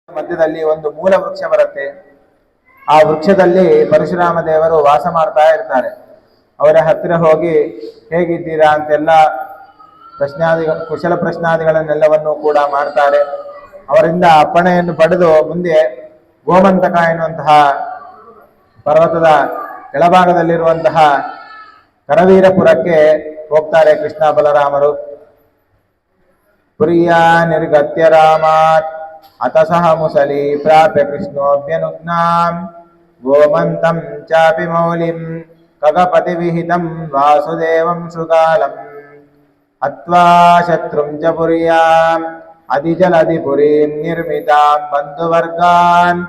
ಮಧ್ಯದಲ್ಲಿ ಒಂದು ಮೂಲ ವೃಕ್ಷ ಬರುತ್ತೆ. ಆ ವೃಕ್ಷದಲ್ಲಿ ಪರಶುರಾಮ ದೇವರು ವಾಸ ಮಾಡ್ತಾ ಇರ್ತಾರೆ. ಅವರ ಹತ್ತಿರ ಹೋಗಿ ಹೇಗಿದ್ದೀರಾ ಅಂತೆಲ್ಲ ಕುಶಲ ಪ್ರಶ್ನಾದಿಗಳನ್ನೆಲ್ಲವನ್ನು ಕೂಡ ಮಾಡ್ತಾರೆ. ಅವರಿಂದ ಅಪ್ಪಣೆಯನ್ನು ಪಡೆದು ಮುಂದೆ ಗೋಮಂತಕ ಎನ್ನುವಂತಹ ಪರ್ವತದ ಕೆಳಭಾಗದಲ್ಲಿರುವಂತಹ ಕರವೀರಪುರಕ್ಕೆ ಹೋಗ್ತಾರೆ ಕೃಷ್ಣ ಬಲರಾಮರು. ಪುರಿಯ ನಿರ್ಗತ್ಯ ರಾಮಾತ್ ಅತಸಹ ಮುಸಲಿ ಪ್ರಾಪ್ಯ ಕೃಷ್ಣೋಭ್ಯನುಜ್ಞಾಂ ಗೋಮಂತಂ ಚಾಪಿ ಮೌಲಿಂ ಖಗಪತಿ ವಿಹಿತಂ ವಾಸುದೇವಂ ಶೃಗಾಲಂ ಹತ್ವಾ ಶತ್ರುಂ ಚ ಪುರ್ಯಾಂ ಅಧಿಜಲಧಿಪುರೀಂ ನಿರ್ಮಿತಾಂ ಬಂಧುವರ್ಗಾನ್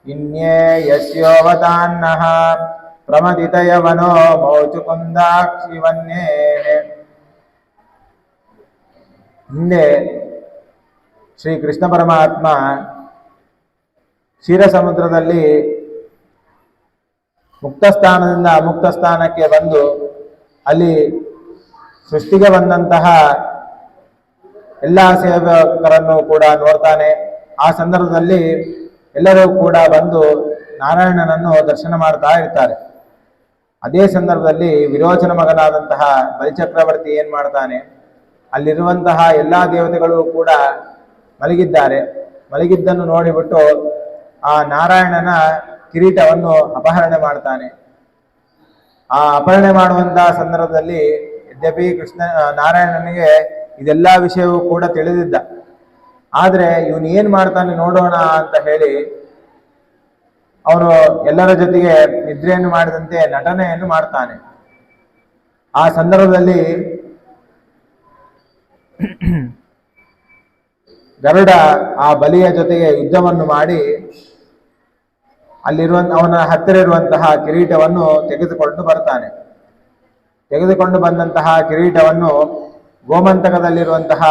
ಇನ್ಯೇ ಯಸ್ಯೋವತಾನ್ನಃ ಪ್ರಮದಿತಯವನೋ ಮೌಚುಕುಂದಾಕ್ಷಿವನ್ಯೇ. ಹಿಂದೆ ಶ್ರೀ ಕೃಷ್ಣ ಪರಮಾತ್ಮ ಕ್ಷೀರ ಸಮುದ್ರದಲ್ಲಿ ಮುಕ್ತ ಸ್ಥಾನದಿಂದ ಅಮುಕ್ತ ಸ್ಥಾನಕ್ಕೆ ಬಂದು ಅಲ್ಲಿ ಸೃಷ್ಟಿಗೆ ಬಂದಂತಹ ಎಲ್ಲ ಸೇವಕರನ್ನು ಕೂಡ ನೋಡ್ತಾನೆ. ಆ ಸಂದರ್ಭದಲ್ಲಿ ಎಲ್ಲರೂ ಕೂಡ ಬಂದು ನಾರಾಯಣನನ್ನು ದರ್ಶನ ಮಾಡ್ತಾ ಇರ್ತಾರೆ. ಅದೇ ಸಂದರ್ಭದಲ್ಲಿ ವಿರೋಚನ ಮಗನಾದಂತಹ ಬಲಿಚಕ್ರವರ್ತಿ ಏನ್ ಮಾಡ್ತಾನೆ, ಅಲ್ಲಿರುವಂತಹ ಎಲ್ಲಾ ದೇವತೆಗಳು ಕೂಡ ಮಲಗಿದ್ದಾರೆ. ಮಲಗಿದ್ದನ್ನು ನೋಡಿಬಿಟ್ಟು ಆ ನಾರಾಯಣನ ಕಿರೀಟವನ್ನು ಅಪಹರಣೆ ಮಾಡ್ತಾನೆ. ಆ ಅಪಹರಣೆ ಮಾಡುವಂತಹ ಸಂದರ್ಭದಲ್ಲಿ ಯದ್ಯಪಿ ನಾರಾಯಣನಿಗೆ ಇದೆಲ್ಲಾ ವಿಷಯವೂ ಕೂಡ ತಿಳಿದಿದ್ದ. ಆದ್ರೆ ಇವನು ಏನ್ ಮಾಡ್ತಾನೆ ನೋಡೋಣ ಅಂತ ಹೇಳಿ ಅವನು ಎಲ್ಲರ ಜೊತೆಗೆ ನಿದ್ರೆಯನ್ನು ಮಾಡಿದಂತೆ ನಟನೆಯನ್ನು ಮಾಡ್ತಾನೆ. ಆ ಸಂದರ್ಭದಲ್ಲಿ ಗರುಡ ಆ ಬಲಿಯ ಜೊತೆಗೆ ಯುದ್ಧವನ್ನು ಮಾಡಿ ಅವನ ಹತ್ತಿರ ಇರುವಂತಹ ಕಿರೀಟವನ್ನು ತೆಗೆದುಕೊಂಡು ಬರ್ತಾನೆ. ತೆಗೆದುಕೊಂಡು ಬಂದಂತಹ ಕಿರೀಟವನ್ನು ಗೋಮಂತಕದಲ್ಲಿರುವಂತಹ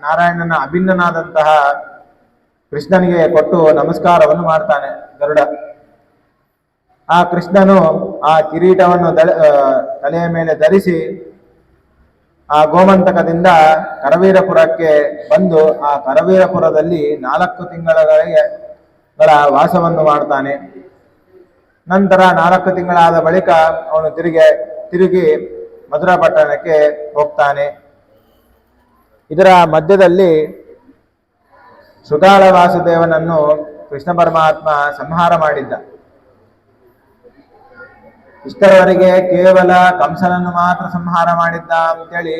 ನಾರಾಯಣನ ಅಭಿನ್ನನಾದಂತಹ ಕೃಷ್ಣನಿಗೆ ಕೊಟ್ಟು ನಮಸ್ಕಾರವನ್ನು ಮಾಡ್ತಾನೆ ಗರುಡ. ಆ ಕೃಷ್ಣನು ಆ ಕಿರೀಟವನ್ನು ತಲೆಯ ಮೇಲೆ ಧರಿಸಿ ಆ ಗೋಮಂತಕದಿಂದ ಕರವೀರಪುರಕ್ಕೆ ಬಂದು ಆ ಕರವೀರಪುರದಲ್ಲಿ 4 ತಿಂಗಳ ವಾಸವನ್ನು ಮಾಡ್ತಾನೆ. ನಂತರ 4 ತಿಂಗಳಾದ ಬಳಿಕ ಅವನು ತಿರುಗಿ ಮಧುರಾ ಪಟ್ಟಣಕ್ಕೆ ಹೋಗ್ತಾನೆ. ಇದರ ಮಧ್ಯದಲ್ಲಿ ಶೃಗಾಲ ವಾಸುದೇವನನ್ನು ಕೃಷ್ಣ ಪರಮಾತ್ಮ ಸಂಹಾರ ಮಾಡಿದ್ದ. ಇಷ್ಟರವರೆಗೆ ಕೇವಲ ಕಂಸನನ್ನು ಮಾತ್ರ ಸಂಹಾರ ಮಾಡಿದ್ದ ಅಂತೇಳಿ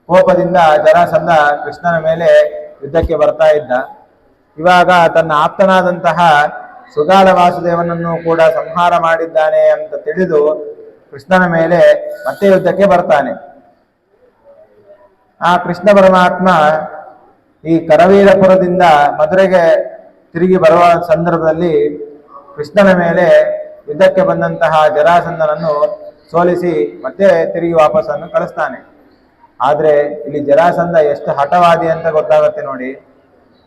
ಕೋಪದಿಂದ ಜರಾಸಂಧ ಕೃಷ್ಣನ ಮೇಲೆ ಯುದ್ಧಕ್ಕೆ ಬರ್ತಾ ಇದ್ದ. ಇವಾಗ ತನ್ನ ಆಪ್ತನಾದಂತಹ ಶೃಗಾಲ ವಾಸುದೇವನನ್ನು ಕೂಡ ಸಂಹಾರ ಮಾಡಿದ್ದಾನೆ ಅಂತ ತಿಳಿದು ಕೃಷ್ಣನ ಮೇಲೆ ಮತ್ತೆ ಯುದ್ಧಕ್ಕೆ ಬರ್ತಾನೆ. ಆ ಕೃಷ್ಣ ಪರಮಾತ್ಮ ಈ ಕರವೀರಪುರದಿಂದ ಮಧುರೆಗೆ ತಿರುಗಿ ಬರುವ ಸಂದರ್ಭದಲ್ಲಿ ಕೃಷ್ಣನ ಮೇಲೆ ಯುದ್ಧಕ್ಕೆ ಬಂದಂತಹ ಜರಾಸಂಧನನ್ನು ಸೋಲಿಸಿ ಮತ್ತೆ ತಿರುಗಿ ವಾಪಸ್ಸನ್ನು ಕಳಿಸ್ತಾನೆ. ಆದ್ರೆ ಇಲ್ಲಿ ಜರಾಸಂಧ ಎಷ್ಟು ಹಠವಾದಿ ಅಂತ ಗೊತ್ತಾಗುತ್ತೆ ನೋಡಿ.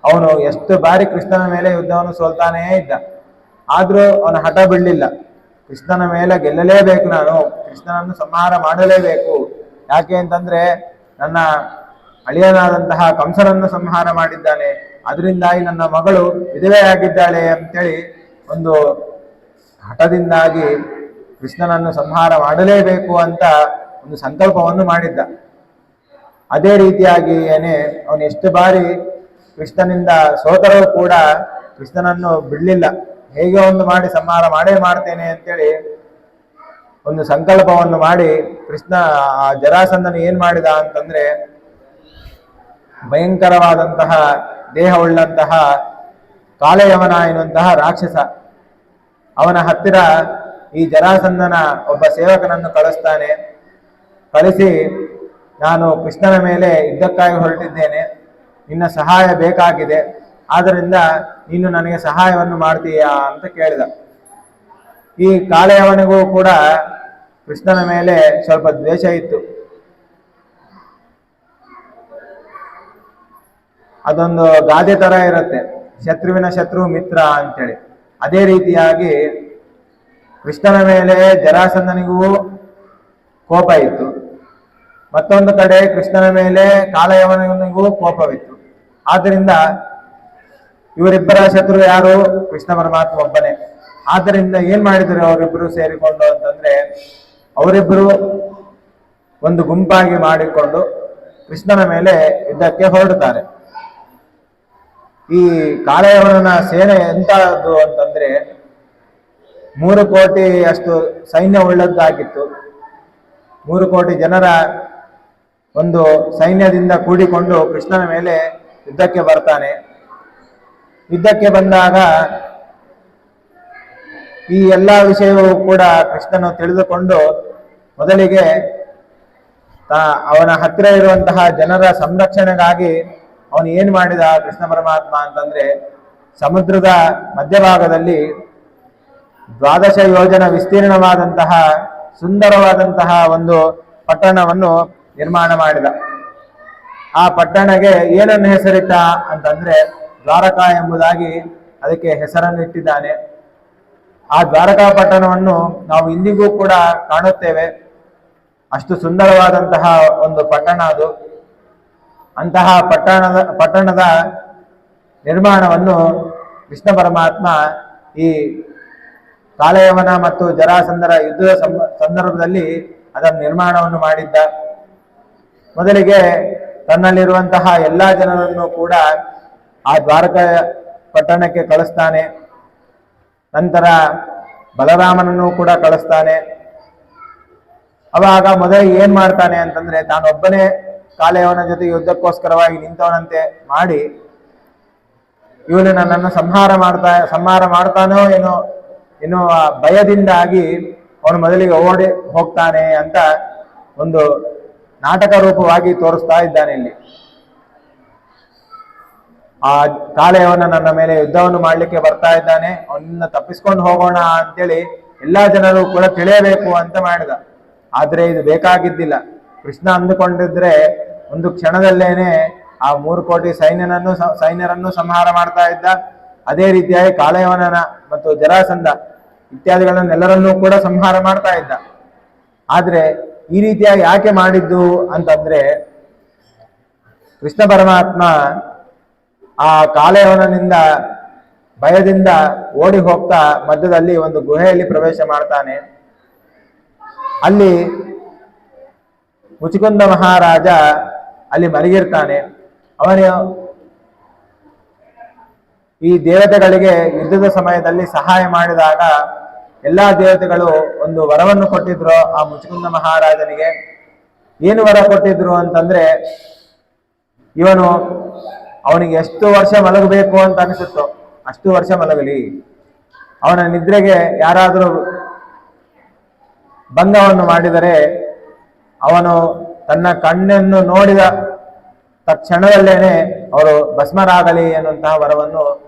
ಅವನು ಎಷ್ಟು ಬಾರಿ ಕೃಷ್ಣನ ಮೇಲೆ ಯುದ್ಧವನ್ನು ಸೋಲ್ತಾನೇ ಇದ್ದ. ಆದ್ರೂ ಅವನ ಹಠ ಬಿಡಲಿಲ್ಲ. ಕೃಷ್ಣನ ಮೇಲೆ ಗೆಲ್ಲಲೇಬೇಕು, ನಾನು ಕೃಷ್ಣನನ್ನು ಸಂಹಾರ ಮಾಡಲೇಬೇಕು. ಯಾಕೆ ಅಂತಂದ್ರೆ ನನ್ನ ಅಳಿಯನಾದಂತಹ ಕಂಸನನ್ನು ಸಂಹಾರ ಮಾಡಿದ್ದಾನೆ, ಅದರಿಂದಾಗಿ ನನ್ನ ಮಗಳು ವಿಧವೆಯಾಗಿದ್ದಾಳೆ ಅಂತೇಳಿ ಒಂದು ಹಠದಿಂದಾಗಿ ಕೃಷ್ಣನನ್ನು ಸಂಹಾರ ಮಾಡಲೇಬೇಕು ಅಂತ ಒಂದು ಸಂಕಲ್ಪವನ್ನು ಮಾಡಿದ್ದ. ಅದೇ ರೀತಿಯಾಗಿ ಅವನು ಎಷ್ಟು ಬಾರಿ ಕೃಷ್ಣನಿಂದ ಸೋತರೂ ಕೂಡ ಕೃಷ್ಣನನ್ನು ಬಿಡಲಿಲ್ಲ. ಹೇಗೆ ಒಂದು ಮಾಡಿ ಸಂಹಾರ ಮಾಡೇ ಮಾಡ್ತೇನೆ ಅಂತೇಳಿ ಒಂದು ಸಂಕಲ್ಪವನ್ನು ಮಾಡಿ ಕೃಷ್ಣ ಆ ಜರಾಸಂಧನು ಏನ್ ಮಾಡಿದ ಅಂತಂದ್ರೆ, ಭಯಂಕರವಾದಂತಹ ದೇಹವುಳ್ಳಂತಹ ಕಾಲಯವನ ಎನ್ನುವಂತಹ ರಾಕ್ಷಸ, ಅವನ ಹತ್ತಿರ ಈ ಜರಾಸಂಧನ ಒಬ್ಬ ಸೇವಕನನ್ನು ಕಳಿಸ್ತಾನೆ. ಕಳಿಸಿ, ನಾನು ಕೃಷ್ಣನ ಮೇಲೆ ಯುದ್ಧಕ್ಕಾಗಿ ಹೊರಟಿದ್ದೇನೆ, ನಿನ್ನ ಸಹಾಯ ಬೇಕಾಗಿದೆ, ಆದ್ದರಿಂದ ನೀನು ನನಗೆ ಸಹಾಯವನ್ನು ಮಾಡ್ತೀಯಾ ಅಂತ ಕೇಳಿದ. ಈ ಕಾಳೆಯವನಿಗೂ ಕೂಡ ಕೃಷ್ಣನ ಮೇಲೆ ಸ್ವಲ್ಪ ದ್ವೇಷ ಇತ್ತು. ಅದೊಂದು ಗಾದೆ ತರ ಇರುತ್ತೆ, ಶತ್ರುವಿನ ಶತ್ರು ಮಿತ್ರ ಅಂತೇಳಿ. ಅದೇ ರೀತಿಯಾಗಿ ಕೃಷ್ಣನ ಮೇಲೆ ಜರಾಸಂಧನಿಗೂ ಕೋಪ ಇತ್ತು. ಮತ್ತೊಂದು ಕಡೆ ಕೃಷ್ಣನ ಮೇಲೆ ಕಾಲಯವನಿಗೂ ಕೋಪವಿತ್ತು. ಆದ್ದರಿಂದ ಇವರಿಬ್ಬರ ಶತ್ರು ಯಾರು? ಕೃಷ್ಣ ಪರಮಾತ್ಮ ಒಬ್ಬನೇ. ಆದ್ದರಿಂದ ಏನ್ ಮಾಡಿದ್ರು ಅವರಿಬ್ಬರು ಸೇರಿಕೊಂಡು ಅಂತಂದ್ರೆ, ಅವರಿಬ್ಬರು ಒಂದು ಗುಂಪಾಗಿ ಮಾಡಿಕೊಂಡು ಕೃಷ್ಣನ ಮೇಲೆ ಯುದ್ಧಕ್ಕೆ ಹೊರಡುತ್ತಾರೆ. ಈ ಕಾಲಯವನ ಸೇನೆ ಎಂತದ್ದು ಅಂತಂದ್ರೆ 3 ಕೋಟಿ ಅಷ್ಟು ಸೈನ್ಯ ಉಳ್ಳದ್ದಾಗಿತ್ತು. 3 ಕೋಟಿ ಜನರ ಒಂದು ಸೈನ್ಯದಿಂದ ಕೂಡಿಕೊಂಡು ಕೃಷ್ಣನ ಮೇಲೆ ಯುದ್ಧಕ್ಕೆ ಬರ್ತಾನೆ. ಯುದ್ಧಕ್ಕೆ ಬಂದಾಗ ಈ ಎಲ್ಲ ವಿಷಯವೂ ಕೂಡ ಕೃಷ್ಣನು ತಿಳಿದುಕೊಂಡು ಮೊದಲಿಗೆ ಅವನ ಹತ್ತಿರ ಇರುವಂತಹ ಜನರ ಸಂರಕ್ಷಣೆಗಾಗಿ ಅವನು ಏನ್ ಮಾಡಿದ ಕೃಷ್ಣ ಪರಮಾತ್ಮ ಅಂತಂದ್ರೆ, ಸಮುದ್ರದ ಮಧ್ಯಭಾಗದಲ್ಲಿ 12 ಯೋಜನ ವಿಸ್ತೀರ್ಣವಾದಂತಹ ಸುಂದರವಾದಂತಹ ಒಂದು ಪಟ್ಟಣವನ್ನು ನಿರ್ಮಾಣ ಮಾಡಿದ. ಆ ಪಟ್ಟಣಕ್ಕೆ ಏನನ್ನು ಹೆಸರಿಟ್ಟ ಅಂತಂದ್ರೆ ದ್ವಾರಕಾ ಎಂಬುದಾಗಿ ಅದಕ್ಕೆ ಹೆಸರನ್ನಿಟ್ಟಿದ್ದಾನೆ. ಆ ದ್ವಾರಕಾ ಪಟ್ಟಣವನ್ನು ನಾವು ಇಂದಿಗೂ ಕೂಡ ಕಾಣುತ್ತೇವೆ. ಅಷ್ಟು ಸುಂದರವಾದಂತಹ ಒಂದು ಪಟ್ಟಣ ಅದು. ಅಂತಹ ಪಟ್ಟಣದ ನಿರ್ಮಾಣವನ್ನು ಕೃಷ್ಣ ಪರಮಾತ್ಮ ಈ ಕಾಲಯವನ ಮತ್ತು ಜರಾಸಂಧರ ಯುದ್ಧದ ಸಂದರ್ಭದಲ್ಲಿ ಅದರ ನಿರ್ಮಾಣವನ್ನು ಮಾಡಿದ್ದ. ಮೊದಲಿಗೆ ತನ್ನಲ್ಲಿರುವಂತಹ ಎಲ್ಲಾ ಜನರನ್ನು ಕೂಡ ಆ ದ್ವಾರಕಾ ಪಟ್ಟಣಕ್ಕೆ ಕಳಿಸ್ತಾನೆ. ನಂತರ ಬಲರಾಮನನ್ನು ಕೂಡ ಕಳಿಸ್ತಾನೆ. ಅವಾಗ ಮೊದಲಿಗೆ ಏನ್ ಮಾಡ್ತಾನೆ ಅಂತಂದ್ರೆ, ತಾನೊಬ್ಬನೇ ಕಾಲಯವನ ಜೊತೆ ಯುದ್ಧಕ್ಕೋಸ್ಕರವಾಗಿ ನಿಂತವನಂತೆ ಮಾಡಿ, ಇವನು ನನ್ನನ್ನು ಸಂಹಾರ ಮಾಡ್ತಾನೋ ಏನೋ ಆ ಭಯದಿಂದಾಗಿ ಅವನು ಮೊದಲಿಗೆ ಓಡಿ ಹೋಗ್ತಾನೆ ಅಂತ ಒಂದು ನಾಟಕ ರೂಪವಾಗಿ ತೋರಿಸ್ತಾ ಇದ್ದಾನೆ ಇಲ್ಲಿ. ಆ ಕಾಲಯವನ ನನ್ನ ಮೇಲೆ ಯುದ್ಧವನ್ನು ಮಾಡ್ಲಿಕ್ಕೆ ಬರ್ತಾ ಇದ್ದಾನೆ, ಅವನನ್ನ ತಪ್ಪಿಸ್ಕೊಂಡು ಹೋಗೋಣ ಅಂತೇಳಿ ಎಲ್ಲಾ ಜನರು ಕೂಡ ತಿಳಿಯಬೇಕು ಅಂತ ಮಾಡಿದ. ಆದ್ರೆ ಇದು ಬೇಕಾಗಿದ್ದಿಲ್ಲ. ಕೃಷ್ಣ ಅಂದುಕೊಂಡಿದ್ರೆ ಒಂದು ಕ್ಷಣದಲ್ಲೇನೆ ಆ 3 ಕೋಟಿ ಸೈನ್ಯರನ್ನು ಸಂಹಾರ ಮಾಡ್ತಾ ಇದ್ದ. ಅದೇ ರೀತಿಯಾಗಿ ಕಾಲಯವನನ ಮತ್ತು ಜರಾಸಂಧ ಇತ್ಯಾದಿಗಳನ್ನೆಲ್ಲರನ್ನೂ ಕೂಡ ಸಂಹಾರ ಮಾಡ್ತಾ ಇದ್ದ. ಆದ್ರೆ ಈ ರೀತಿಯಾಗಿ ಯಾಕೆ ಮಾಡಿದ್ದು ಅಂತಂದ್ರೆ, ಕೃಷ್ಣ ಪರಮಾತ್ಮ ಆ ಕಾಲಯವನಿಂದ ಭಯದಿಂದ ಓಡಿ ಹೋಗ್ತಾ ಮಧ್ಯದಲ್ಲಿ ಒಂದು ಗುಹೆಯಲ್ಲಿ ಪ್ರವೇಶ ಮಾಡ್ತಾನೆ. ಅಲ್ಲಿ ಮುಚುಕುಂದ ಮಹಾರಾಜ ಅಲ್ಲಿ ಮಲಗಿರ್ತಾನೆ. ಅವನು ಈ ದೇವತೆಗಳಿಗೆ ಯುದ್ಧದ ಸಮಯದಲ್ಲಿ ಸಹಾಯ ಮಾಡಿದಾಗ ಎಲ್ಲಾ ದೇವತೆಗಳು ಒಂದು ವರವನ್ನು ಕೊಟ್ಟಿದ್ರು ಆ ಮುಚುಕುಂದ ಮಹಾರಾಜನಿಗೆ. ಏನು ವರ ಕೊಟ್ಟಿದ್ರು ಅಂತಂದ್ರೆ, ಅವನಿಗೆ ಎಷ್ಟು ವರ್ಷ ಮಲಗಬೇಕು ಅಂತ ಅನಿಸುತ್ತೋ ಅಷ್ಟು ವರ್ಷ ಮಲಗಲಿ. ಅವನ ನಿದ್ರೆಗೆ ಯಾರಾದರೂ ಭಂಗವನ್ನು ಮಾಡಿದರೆ ಅವನು ತನ್ನ ಕಣ್ಣನ್ನು ನೋಡಿದ ತಕ್ಷಣದಲ್ಲೇನೆ ಅವರು ಭಸ್ಮರಾಗಲಿ ಎನ್ನುವಂತಹ ವರವನ್ನು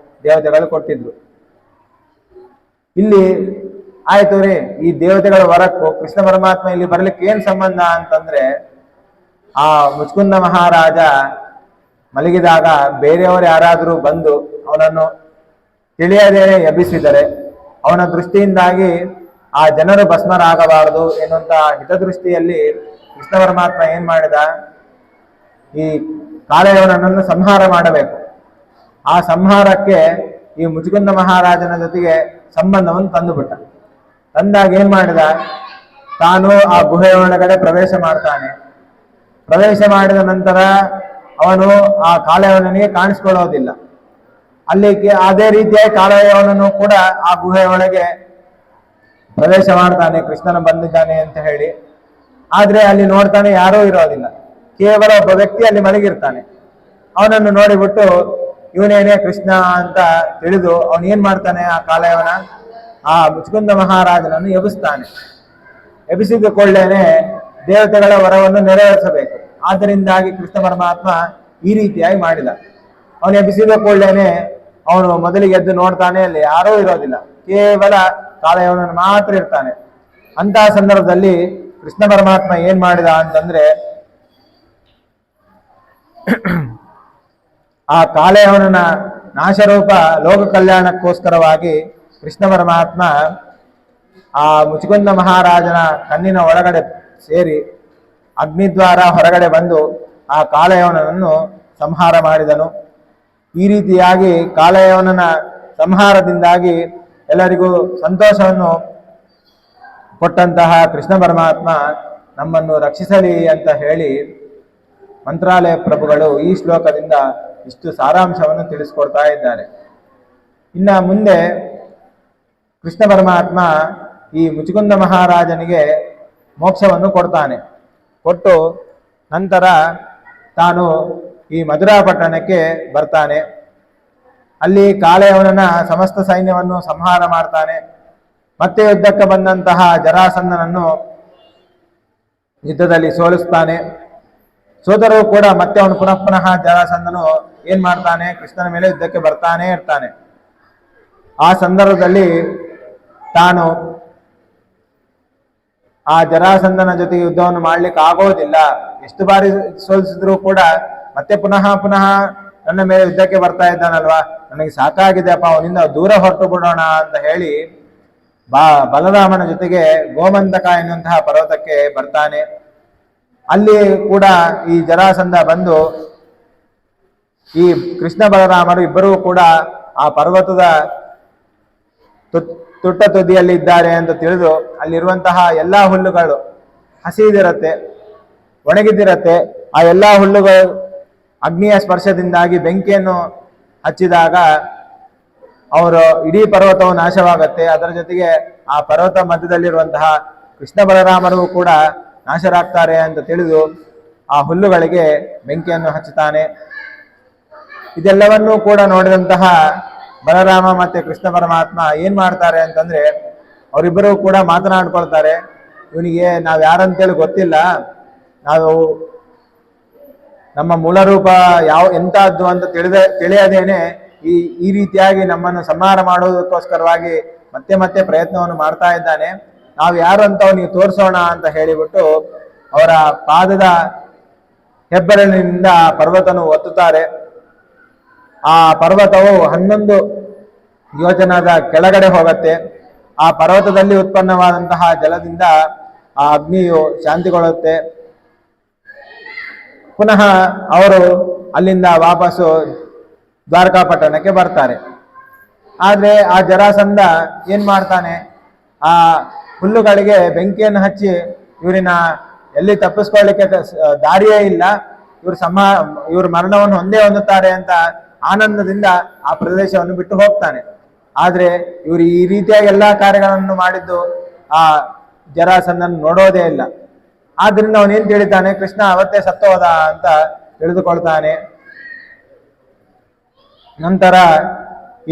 ದೇವತೆಗಳು ಕೊಟ್ಟಿದ್ರು. ಇಲ್ಲಿ ಆಯ್ತು ರೀ, ಈ ದೇವತೆಗಳ ವರಕ್ಕೂ ಕೃಷ್ಣ ಪರಮಾತ್ಮ ಇಲ್ಲಿ ಬರ್ಲಿಕ್ಕೆ ಏನ್ ಸಂಬಂಧ ಅಂತಂದ್ರೆ, ಆ ಮುಚುಕುಂದ ಮಹಾರಾಜ ಮಲಗಿದಾಗ ಬೇರೆಯವರು ಯಾರಾದರೂ ಬಂದು ಅವನನ್ನು ತಿಳಿಯದೇನೆ ಎಬ್ಬಿಸಿದರೆ ಅವನ ದೃಷ್ಟಿಯಿಂದಾಗಿ ಆ ಜನರು ಭಸ್ಮರಾಗಬಾರದು ಎನ್ನುವಂತ ಹಿತದೃಷ್ಟಿಯಲ್ಲಿ ಕೃಷ್ಣ ಪರಮಾತ್ಮ ಏನ್ ಮಾಡಿದ, ಈ ಕಾಲಯವನನ್ನು ಸಂಹಾರ ಮಾಡಬೇಕು. ಆ ಸಂಹಾರಕ್ಕೆ ಈ ಮುಚುಕುಂದ ಮಹಾರಾಜನ ಜೊತೆಗೆ ಸಂಬಂಧವನ್ನು ತಂದುಬಿಟ್ಟ. ತಂದಾಗ ಏನ್ ಮಾಡಿದ, ತಾನು ಆ ಗುಹೆಯ ಒಳಗಡೆ ಪ್ರವೇಶ ಮಾಡ್ತಾನೆ. ಪ್ರವೇಶ ಮಾಡಿದ ನಂತರ ಅವನು ಆ ಕಾಲಯವನಿಗೆ ಕಾಣಿಸ್ಕೊಳ್ಳೋದಿಲ್ಲ. ಅಲ್ಲಿಗೆ ಅದೇ ರೀತಿಯಾಗಿ ಕಾಲಯವನನ್ನು ಕೂಡ ಆ ಗುಹೆಯ ಒಳಗೆ ಪ್ರವೇಶ ಮಾಡ್ತಾನೆ, ಕೃಷ್ಣನ ಬಂದಿದ್ದಾನೆ ಅಂತ ಹೇಳಿ. ಆದ್ರೆ ಅಲ್ಲಿ ನೋಡ್ತಾನೆ ಯಾರೂ ಇರೋದಿಲ್ಲ, ಕೇವಲ ಒಬ್ಬ ವ್ಯಕ್ತಿ ಅಲ್ಲಿ ಮಲಗಿರ್ತಾನೆ. ಅವನನ್ನು ನೋಡಿಬಿಟ್ಟು ಇವನೇನೇ ಕೃಷ್ಣ ಅಂತ ತಿಳಿದು ಅವನು ಏನ್ ಮಾಡ್ತಾನೆ, ಆ ಕಾಲಯವನ ಆ ಮುಚುಕುಂದ ಮಹಾರಾಜನನ್ನು ಎಬ್ಬಿಸ್ತಾನೆ. ಎಬ್ಬಿಸಿದ ಕೊಳ್ಳೇನೆ ದೇವತೆಗಳ ವರವನ್ನು ನೆರವೇರಿಸಬೇಕು. ಆದ್ದರಿಂದಾಗಿ ಕೃಷ್ಣ ಪರಮಾತ್ಮ ಈ ರೀತಿಯಾಗಿ ಮಾಡಿದ. ಅವನು ಎಬ್ಬಿಸಿದ ಕೊಳ್ಳೇನೆ ಅವನು ಮೊದಲಿಗೆ ಎದ್ದು ನೋಡ್ತಾನೆ, ಅಲ್ಲಿ ಯಾರೂ ಇರೋದಿಲ್ಲ, ಕೇವಲ ಕಾಲಯವನನ್ನು ಮಾತ್ರ ಇರ್ತಾನೆ. ಅಂತಹ ಸಂದರ್ಭದಲ್ಲಿ ಕೃಷ್ಣ ಪರಮಾತ್ಮ ಏನ್ ಮಾಡಿದ ಅಂತಂದ್ರೆ, ಆ ಕಾಲಯವನ ನಾಶರೂಪ ಲೋಕ ಕಲ್ಯಾಣಕ್ಕೋಸ್ಕರವಾಗಿ ಕೃಷ್ಣ ಪರಮಾತ್ಮ ಆ ಮುಚುಕುಂದ ಮಹಾರಾಜನ ಕಣ್ಣಿನ ಒಳಗಡೆ ಸೇರಿ ಅಗ್ನಿದ್ವಾರ ಹೊರಗಡೆ ಬಂದು ಆ ಕಾಲಯವನನ್ನು ಸಂಹಾರ ಮಾಡಿದನು. ಈ ರೀತಿಯಾಗಿ ಕಾಲಯವನನ ಸಂಹಾರದಿಂದಾಗಿ ಎಲ್ಲರಿಗೂ ಸಂತೋಷವನ್ನು ಕೊಟ್ಟಂತಹ ಕೃಷ್ಣ ಪರಮಾತ್ಮ ನಮ್ಮನ್ನು ರಕ್ಷಿಸಲಿ ಅಂತ ಹೇಳಿ ಮಂತ್ರಾಲಯ ಪ್ರಭುಗಳು ಈ ಶ್ಲೋಕದಿಂದ ಇಷ್ಟು ಸಾರಾಂಶವನ್ನು ತಿಳಿಸ್ಕೊಡ್ತಾ ಇದ್ದಾರೆ. ಇನ್ನ ಮುಂದೆ ಕೃಷ್ಣ ಪರಮಾತ್ಮ ಈ ಮುಚುಕುಂದ ಮಹಾರಾಜನಿಗೆ ಮೋಕ್ಷವನ್ನು ಕೊಡ್ತಾನೆ. ಕೊಟ್ಟು ನಂತರ ತಾನು ಈ ಮಧುರಾ ಪಟ್ಟಣಕ್ಕೆ ಬರ್ತಾನೆ. ಅಲ್ಲಿ ಕಾಲಯವನನ ಸಮಸ್ತ ಸೈನ್ಯವನ್ನು ಸಂಹಾರ ಮಾಡ್ತಾನೆ. ಮತ್ತೆ ಯುದ್ಧಕ್ಕೆ ಬಂದಂತಹ ಜರಾಸಂಧನನ್ನು ಯುದ್ಧದಲ್ಲಿ ಸೋಲಿಸ್ತಾನೆ. ಸೋತರೂ ಕೂಡ ಮತ್ತೆ ಅವನು ಪುನಃ ಜರಾಸಂಧನು ಏನ್ ಮಾಡ್ತಾನೆ, ಕೃಷ್ಣನ ಮೇಲೆ ಯುದ್ಧಕ್ಕೆ ಬರ್ತಾನೆ ಇರ್ತಾನೆ. ಆ ಸಂದರ್ಭದಲ್ಲಿ ತಾನು ಆ ಜರಾಸಂಧನ ಜೊತೆಗೆ ಯುದ್ಧವನ್ನು ಮಾಡ್ಲಿಕ್ಕೆ ಆಗೋದಿಲ್ಲ, ಎಷ್ಟು ಬಾರಿ ಸೋಲಿಸಿದ್ರು ಕೂಡ ಮತ್ತೆ ಪುನಃ ನನ್ನ ಮೇಲೆ ಯುದ್ಧಕ್ಕೆ ಬರ್ತಾ ಇದ್ದಾನಲ್ವಾ, ನನಗೆ ಸಾಕಾಗಿದೆಯಪ್ಪ, ಅವನಿಂದ ದೂರ ಹೊರಟು ಬಿಡೋಣ ಅಂತ ಹೇಳಿ ಬಲರಾಮನ ಜೊತೆಗೆ ಗೋಮಂತಕ ಎನ್ನುವಂತಹ ಪರ್ವತಕ್ಕೆ ಬರ್ತಾನೆ. ಅಲ್ಲಿ ಕೂಡ ಈ ಜರಾಸಂಧ ಬಂದು ಈ ಕೃಷ್ಣ ಬಲರಾಮರು ಇಬ್ಬರೂ ಕೂಡ ಆ ಪರ್ವತದ ತುಟ್ಟ ತುದಿಯಲ್ಲಿ ಇದ್ದಾರೆ ಅಂತ ತಿಳಿದು ಅಲ್ಲಿರುವಂತಹ ಎಲ್ಲಾ ಹುಲ್ಲುಗಳು ಹಸಿದಿರತ್ತೆ, ಒಣಗಿದಿರತ್ತೆ. ಆ ಎಲ್ಲಾ ಹುಲ್ಲುಗಳು ಅಗ್ನಿಯ ಸ್ಪರ್ಶದಿಂದಾಗಿ ಬೆಂಕಿಯನ್ನು ಹಚ್ಚಿದಾಗ ಅವರು ಇಡೀ ಪರ್ವತವು ನಾಶವಾಗತ್ತೆ. ಅದರ ಜೊತೆಗೆ ಆ ಪರ್ವತ ಮಧ್ಯದಲ್ಲಿರುವಂತಹ ಕೃಷ್ಣ ಬಲರಾಮರು ಕೂಡ ನಾಶರಾಗ್ತಾರೆ ಅಂತ ತಿಳಿದು ಆ ಹುಲ್ಲುಗಳಿಗೆ ಬೆಂಕಿಯನ್ನು ಹಚ್ಚುತ್ತಾನೆ. ಇದೆಲ್ಲವನ್ನೂ ಕೂಡ ನೋಡಿದಂತಹ ಬಲರಾಮ ಮತ್ತೆ ಕೃಷ್ಣ ಪರಮಾತ್ಮ ಏನ್ ಮಾಡ್ತಾರೆ ಅಂತಂದ್ರೆ, ಅವರಿಬ್ಬರು ಕೂಡ ಮಾತನಾಡ್ಕೊಳ್ತಾರೆ. ಇವನಿಗೆ ನಾವ್ ಯಾರಂತೇಳಿ ಗೊತ್ತಿಲ್ಲ, ನಾವು ನಮ್ಮ ಮೂಲ ರೂಪ ಎಂತಹದ್ದು ಅಂತ ತಿಳಿಯದೇನೆ ಈ ರೀತಿಯಾಗಿ ನಮ್ಮನ್ನು ಸಂಹಾರ ಮಾಡುವುದಕ್ಕೋಸ್ಕರವಾಗಿ ಮತ್ತೆ ಪ್ರಯತ್ನವನ್ನು ಮಾಡ್ತಾ ಇದ್ದಾನೆ. ನಾವು ಯಾರು ಅಂತ ಅವನಿಗೆ ತೋರಿಸೋಣ ಅಂತ ಹೇಳಿಬಿಟ್ಟು ಅವರ ಪಾದದ ಹೆಬ್ಬೆರಳಿನಿಂದ ಪರ್ವತನು ಒತ್ತುತ್ತಾರೆ. ಆ ಪರ್ವತವು 11 ಯೋಜನದ ಕೆಳಗಡೆ ಹೋಗುತ್ತೆ. ಆ ಪರ್ವತದಲ್ಲಿ ಉತ್ಪನ್ನವಾದಂತಹ ಜಲದಿಂದ ಆ ಅಗ್ನಿಯು ಶಾಂತಿಗೊಳ್ಳುತ್ತೆ. ಪುನಃ ಅವರು ಅಲ್ಲಿಂದ ವಾಪಸ್ಸು ದ್ವಾರಕಾಪಟ್ಟಣಕ್ಕೆ ಬರ್ತಾರೆ. ಆದ್ರೆ ಆ ಜರಾಸಂಧ ಏನ್ ಮಾಡ್ತಾನೆ, ಆ ಹುಲ್ಲುಗಳಿಗೆ ಬೆಂಕಿಯನ್ನು ಹಚ್ಚಿ ಇವರಿನ ಎಲ್ಲಿ ತಪ್ಪಿಸ್ಕೊಳ್ಳಿಕ್ಕೆ ದಾರಿಯೇ ಇಲ್ಲ, ಇವ್ರ ಮರಣವನ್ನು ಹೊಂದುತ್ತಾರೆ ಅಂತ ಆನಂದದಿಂದ ಆ ಪ್ರದೇಶವನ್ನು ಬಿಟ್ಟು ಹೋಗ್ತಾನೆ. ಆದ್ರೆ ಇವರು ಈ ರೀತಿಯಾಗಿ ಎಲ್ಲಾ ಕಾರ್ಯಗಳನ್ನು ಮಾಡಿದ್ದು ಆ ಜರಾಸಂಧನ ನೋಡೋದೇ ಇಲ್ಲ. ಆದ್ರಿಂದ ಅವನೇನ್ ತಿಳಿತಾನೆ, ಕೃಷ್ಣ ಅವತ್ತೇ ಸತ್ತೋದ ಅಂತ ತಿಳಿದುಕೊಳ್ತಾನೆ. ನಂತರ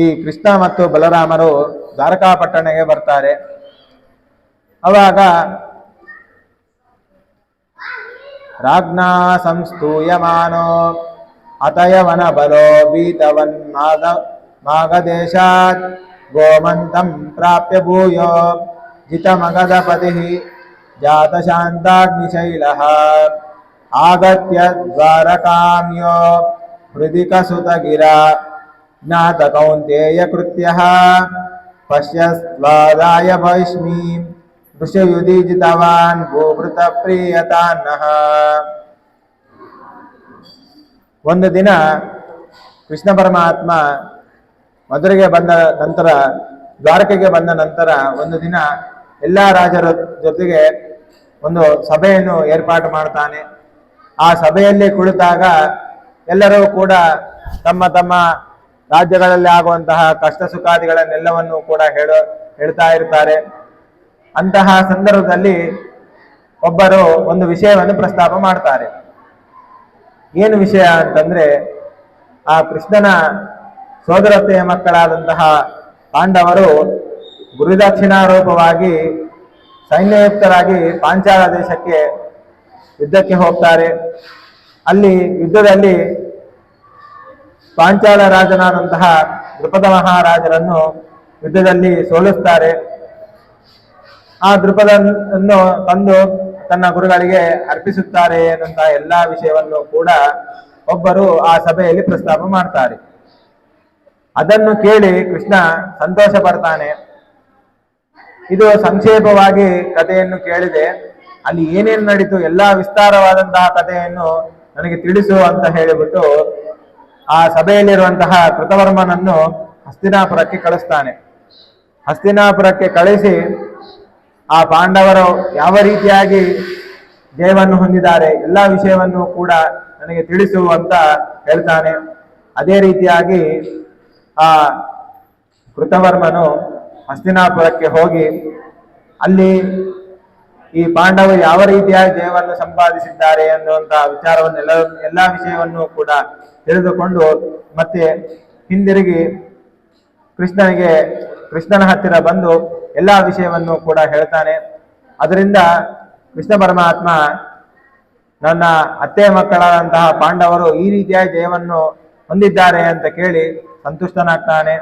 ಈ ಕೃಷ್ಣ ಮತ್ತು ಬಲರಾಮರು ದ್ವಾರಕಾಪಟ್ಟಣಕ್ಕೆ ಬರ್ತಾರೆ. ಅವಾಗ ರಾಜ್ಞಾ ಸಂಸ್ತೂಯಮಾನೋ ಅತಯವನ ಬಲೋ ಬೀತವನ್ ಮಾಗದೇಶಾತ್ ಗೋಮಂತಂ ಪ್ರಾಪ್ಯ ಭೂಯೋ ಜಿತಮಗಧಪತಿ ಜಾತ ಶಾಂತಾಗ್ನಿಶೈಲಃ ಆಗತ್ಯ ದ್ವಾರಕಾಮ್ಯೋ ಹೃದಿಕಸುತಗಿರ ಜ್ಞಾತ ಕೌಂತೇಯ ಕೃತ್ಯಃ ಪಶ್ಯಸ್ವಾದಾಯ ಭೈಷ್ಮೀ ಋಷಯುಧಿಜಿತವಾನ್ ಭೂಭೃತ ಪ್ರಿಯತಾನ್ನಃ. ಒಂದು ದಿನ ಕೃಷ್ಣ ಪರಮಾತ್ಮ ಮಧುರೆಗೆ ಬಂದ ನಂತರ, ದ್ವಾರಕೆಗೆ ಬಂದ ನಂತರ ಒಂದು ದಿನ ಎಲ್ಲಾ ರಾಜರ ಜೊತೆಗೆ ಒಂದು ಸಭೆಯನ್ನು ಏರ್ಪಾಟು ಮಾಡ್ತಾನೆ. ಆ ಸಭೆಯಲ್ಲಿ ಕುಳಿತಾಗ ಎಲ್ಲರೂ ಕೂಡ ತಮ್ಮ ತಮ್ಮ ರಾಜ್ಯಗಳಲ್ಲಿ ಆಗುವಂತಹ ಕಷ್ಟ ಸುಖಾದಿಗಳನ್ನೆಲ್ಲವನ್ನು ಕೂಡ ಹೇಳ್ತಾ ಇರ್ತಾರೆ. ಅಂತಹ ಸಂದರ್ಭದಲ್ಲಿ ಒಬ್ಬರು ಒಂದು ವಿಷಯವನ್ನು ಪ್ರಸ್ತಾಪ ಮಾಡ್ತಾರೆ. ಏನು ವಿಷಯ ಅಂತಂದ್ರೆ, ಆ ಕೃಷ್ಣನ ಸೋದರತೆಯ ಮಕ್ಕಳಾದಂತಹ ಪಾಂಡವರು ಗುರುದಕ್ಷಿಣಾರೂಪವಾಗಿ ಸೈನ್ಯಯುಕ್ತರಾಗಿ ಪಾಂಚಾಲ ದೇಶಕ್ಕೆ ಯುದ್ಧಕ್ಕೆ ಹೋಗ್ತಾರೆ. ಅಲ್ಲಿ ಯುದ್ಧದಲ್ಲಿ ಪಾಂಚಾಲ ರಾಜನಾದಂತಹ ದೃಪದ ಮಹಾರಾಜರನ್ನು ಯುದ್ಧದಲ್ಲಿ ಸೋಲಿಸ್ತಾರೆ. ಆ ದೃಪದನ್ನು ತಂದು ತನ್ನ ಗುರುಗಳಿಗೆ ಅರ್ಪಿಸುತ್ತಾರೆ ಎನ್ನುವಂತಹ ಎಲ್ಲಾ ವಿಷಯವನ್ನು ಕೂಡ ಒಬ್ಬರು ಆ ಸಭೆಯಲ್ಲಿ ಪ್ರಸ್ತಾಪ ಮಾಡ್ತಾರೆ. ಅದನ್ನು ಕೇಳಿ ಕೃಷ್ಣ ಸಂತೋಷ ಪಡ್ತಾನೆ. ಇದು ಸಂಕ್ಷೇಪವಾಗಿ ಕಥೆಯನ್ನು ಕೇಳಿದೆ, ಅಲ್ಲಿ ಏನೇನು ನಡೀತು ಎಲ್ಲಾ ವಿಸ್ತಾರವಾದಂತಹ ಕಥೆಯನ್ನು ನನಗೆ ತಿಳಿಸು ಅಂತ ಹೇಳಿಬಿಟ್ಟು ಆ ಸಭೆಯಲ್ಲಿರುವಂತಹ ಕೃತವರ್ಮನನ್ನು ಹಸ್ತಿನಾಪುರಕ್ಕೆ ಕಳಿಸ್ತಾನೆ. ಹಸ್ತಿನಾಪುರಕ್ಕೆ ಕಳಿಸಿ ಆ ಪಾಂಡವರು ಯಾವ ರೀತಿಯಾಗಿ ಜಯವನ್ನು ಹೊಂದಿದ್ದಾರೆ ಎಲ್ಲ ವಿಷಯವನ್ನು ಕೂಡ ನನಗೆ ತಿಳಿಸು ಅಂತ ಹೇಳ್ತಾನೆ. ಅದೇ ರೀತಿಯಾಗಿ ಆ ಕೃತವರ್ಮನು ಹಸ್ತಿನಾಪುರಕ್ಕೆ ಹೋಗಿ ಅಲ್ಲಿ ಈ ಪಾಂಡವರು ಯಾವ ರೀತಿಯಾಗಿ ಜಯವನ್ನು ಸಂಪಾದಿಸಿದ್ದಾರೆ ಅನ್ನುವಂತಹ ವಿಚಾರವನ್ನೆಲ್ಲ ಎಲ್ಲಾ ವಿಷಯವನ್ನು ಕೂಡ ತಿಳಿದುಕೊಂಡು ಮತ್ತೆ ಹಿಂದಿರುಗಿ ಕೃಷ್ಣನ ಹತ್ತಿರ ಬಂದು ಎಲ್ಲಾ ವಿಷಯವನ್ನು ಕೂಡ ಹೇಳ್ತಾನೆ. ಅದರಿಂದ ಕೃಷ್ಣ ಪರಮಾತ್ಮ ನನ್ನ ಅತ್ತೆ ಮಕ್ಕಳಾದಂತಹ ಪಾಂಡವರು ಈ ರೀತಿಯಾಗಿ ಜಯವನ್ನು ಹೊಂದಿದ್ದಾರೆ ಅಂತ ಕೇಳಿ ಸಂತುಷ್ಟನಾಗ್ತಾನೆ.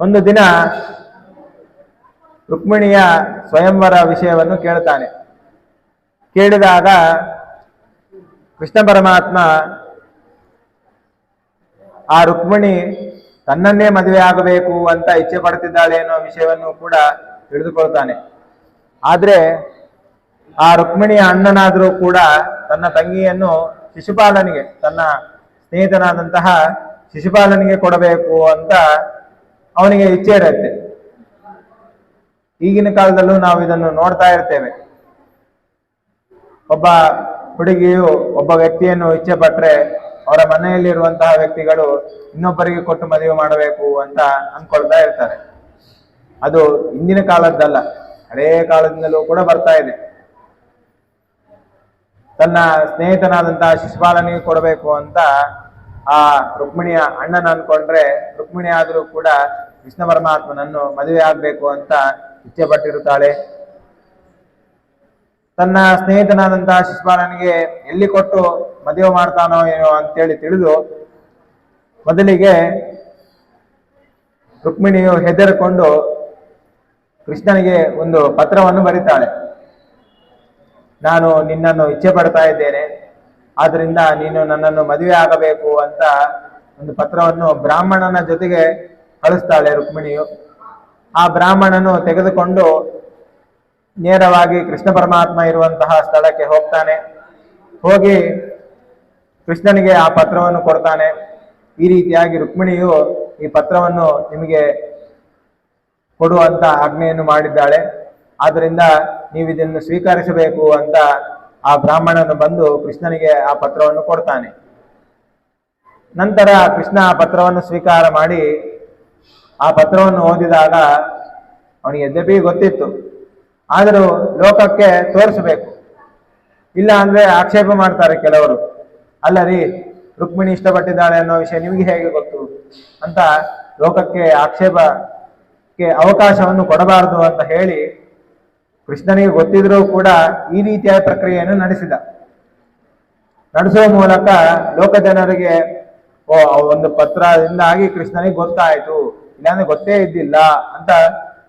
ಒಂದು ದಿನ ರುಕ್ಮಿಣಿಯ ಸ್ವಯಂವರ ವಿಷಯವನ್ನು ಕೇಳ್ತಾನೆ. ಕೇಳಿದಾಗ ಕೃಷ್ಣ ಪರಮಾತ್ಮ ಆ ರುಕ್ಮಿಣಿ ತನ್ನನ್ನೇ ಮದುವೆ ಆಗಬೇಕು ಅಂತ ಇಚ್ಛೆ ಪಡ್ತಿದ್ದಾಳೆ ಅನ್ನೋ ವಿಷಯವನ್ನು ಕೂಡ ತಿಳಿದುಕೊಳ್ತಾನೆ. ಆದ್ರೆ ಆ ರುಕ್ಮಿಣಿಯ ಅಣ್ಣನಾದರೂ ಕೂಡ ತನ್ನ ತಂಗಿಯನ್ನು ಶಿಶುಪಾಲನಿಗೆ, ತನ್ನ ಸ್ನೇಹಿತನಾದಂತಹ ಶಿಶುಪಾಲನಿಗೆ ಕೊಡಬೇಕು ಅಂತ ಅವನಿಗೆ ಇಚ್ಛೆ ಇರುತ್ತೆ. ಈಗಿನ ಕಾಲದಲ್ಲೂ ನಾವು ಇದನ್ನು ನೋಡ್ತಾ ಇರ್ತೇವೆ. ಒಬ್ಬ ಹುಡುಗಿಯು ಒಬ್ಬ ವ್ಯಕ್ತಿಯನ್ನು ಇಚ್ಛೆ ಪಟ್ರೆ ಅವರ ಮನೆಯಲ್ಲಿರುವಂತಹ ವ್ಯಕ್ತಿಗಳು ಇನ್ನೊಬ್ಬರಿಗೆ ಕೊಟ್ಟು ಮದುವೆ ಮಾಡಬೇಕು ಅಂತ ಅನ್ಕೊಳ್ತಾ ಇರ್ತಾರೆ. ಅದು ಇಂದಿನ ಕಾಲದ್ದಲ್ಲ, ಹಳೆಯ ಕಾಲದಿಂದಲೂ ಕೂಡ ಬರ್ತಾ ಇದೆ. ತನ್ನ ಸ್ನೇಹಿತನಾದಂತಹ ಶಿಶುಪಾಲನಿಗೆ ಕೊಡಬೇಕು ಅಂತ ಆ ರುಕ್ಮಿಣಿಯ ಅಣ್ಣನ ಅನ್ಕೊಂಡ್ರೆ, ರುಕ್ಮಿಣಿ ಆದರೂ ಕೂಡ ಕೃಷ್ಣ ಪರಮಾತ್ಮನನ್ನು ಮದುವೆ ಆಗ್ಬೇಕು ಅಂತ ಇಚ್ಛೆ ಪಟ್ಟಿರುತ್ತಾಳೆ. ತನ್ನ ಸ್ನೇಹಿತನಾದಂತಹ ಶಿಶುಪಾಲನಿಗೆ ಎಲ್ಲಿ ಕೊಟ್ಟು ಮದುವೆ ಮಾಡ್ತಾನೋ ಏನೋ ಅಂತೇಳಿ ತಿಳಿದು ಮೊದಲಿಗೆ ರುಕ್ಮಿಣಿಯು ಹೆದರಿಕೊಂಡು ಕೃಷ್ಣನಿಗೆ ಒಂದು ಪತ್ರವನ್ನು ಬರೀತಾಳೆ. ನಾನು ನಿನ್ನನ್ನು ಇಚ್ಛೆ ಪಡ್ತಾ ಇದ್ದೇನೆ, ಆದ್ರಿಂದ ನೀನು ನನ್ನನ್ನು ಮದುವೆ ಆಗಬೇಕು ಅಂತ ಒಂದು ಪತ್ರವನ್ನು ಬ್ರಾಹ್ಮಣನ ಜೊತೆಗೆ ಕಳಿಸ್ತಾಳೆ ರುಕ್ಮಿಣಿಯು. ಆ ಬ್ರಾಹ್ಮಣನು ತೆಗೆದುಕೊಂಡು ನೇರವಾಗಿ ಕೃಷ್ಣ ಪರಮಾತ್ಮ ಇರುವಂತಹ ಸ್ಥಳಕ್ಕೆ ಹೋಗ್ತಾನೆ. ಹೋಗಿ ಕೃಷ್ಣನಿಗೆ ಆ ಪತ್ರವನ್ನು ಕೊಡ್ತಾನೆ. ಈ ರೀತಿಯಾಗಿ ರುಕ್ಮಿಣಿಯು ಈ ಪತ್ರವನ್ನು ನಿಮಗೆ ಕೊಡುವಂತ ಆಜ್ಞೆಯನ್ನು ಮಾಡಿದ್ದಾಳೆ, ಆದ್ದರಿಂದ ನೀವು ಇದನ್ನು ಸ್ವೀಕರಿಸಬೇಕು ಅಂತ ಆ ಬ್ರಾಹ್ಮಣನು ಬಂದು ಕೃಷ್ಣನಿಗೆ ಆ ಪತ್ರವನ್ನು ಕೊಡ್ತಾನೆ. ನಂತರ ಕೃಷ್ಣ ಆ ಪತ್ರವನ್ನು ಸ್ವೀಕಾರ ಮಾಡಿ ಆ ಪತ್ರವನ್ನು ಓದಿದಾಗ ಅವನಿಗೆ ಯದ್ಯಪಿ ಗೊತ್ತಿತ್ತು, ಆದರೂ ಲೋಕಕ್ಕೆ ತೋರಿಸಬೇಕು, ಇಲ್ಲ ಅಂದ್ರೆ ಆಕ್ಷೇಪ ಮಾಡ್ತಾರೆ ಕೆಲವರು. ಅಲ್ಲ ರೀ, ರುಕ್ಮಿಣಿ ಇಷ್ಟಪಟ್ಟಿದ್ದಾಳೆ ಅನ್ನೋ ವಿಷಯ ನಿಮಗೆ ಹೇಗೆ ಗೊತ್ತು ಅಂತ ಲೋಕಕ್ಕೆ ಆಕ್ಷೇಪಕ್ಕೆ ಅವಕಾಶವನ್ನು ಕೊಡಬಾರದು ಅಂತ ಹೇಳಿ ಕೃಷ್ಣನಿಗೆ ಗೊತ್ತಿದ್ರೂ ಕೂಡ ಈ ರೀತಿಯ ಪ್ರಕ್ರಿಯೆಯನ್ನು ನಡೆಸುವ ಮೂಲಕ ಲೋಕ ಜನರಿಗೆ ಒಂದು ಪತ್ರದಿಂದಾಗಿ ಕೃಷ್ಣನಿಗೆ ಗೊತ್ತಾಯಿತು, ಇಲ್ಲಾಂದ್ರೆ ಗೊತ್ತೇ ಇದ್ದಿಲ್ಲ ಅಂತ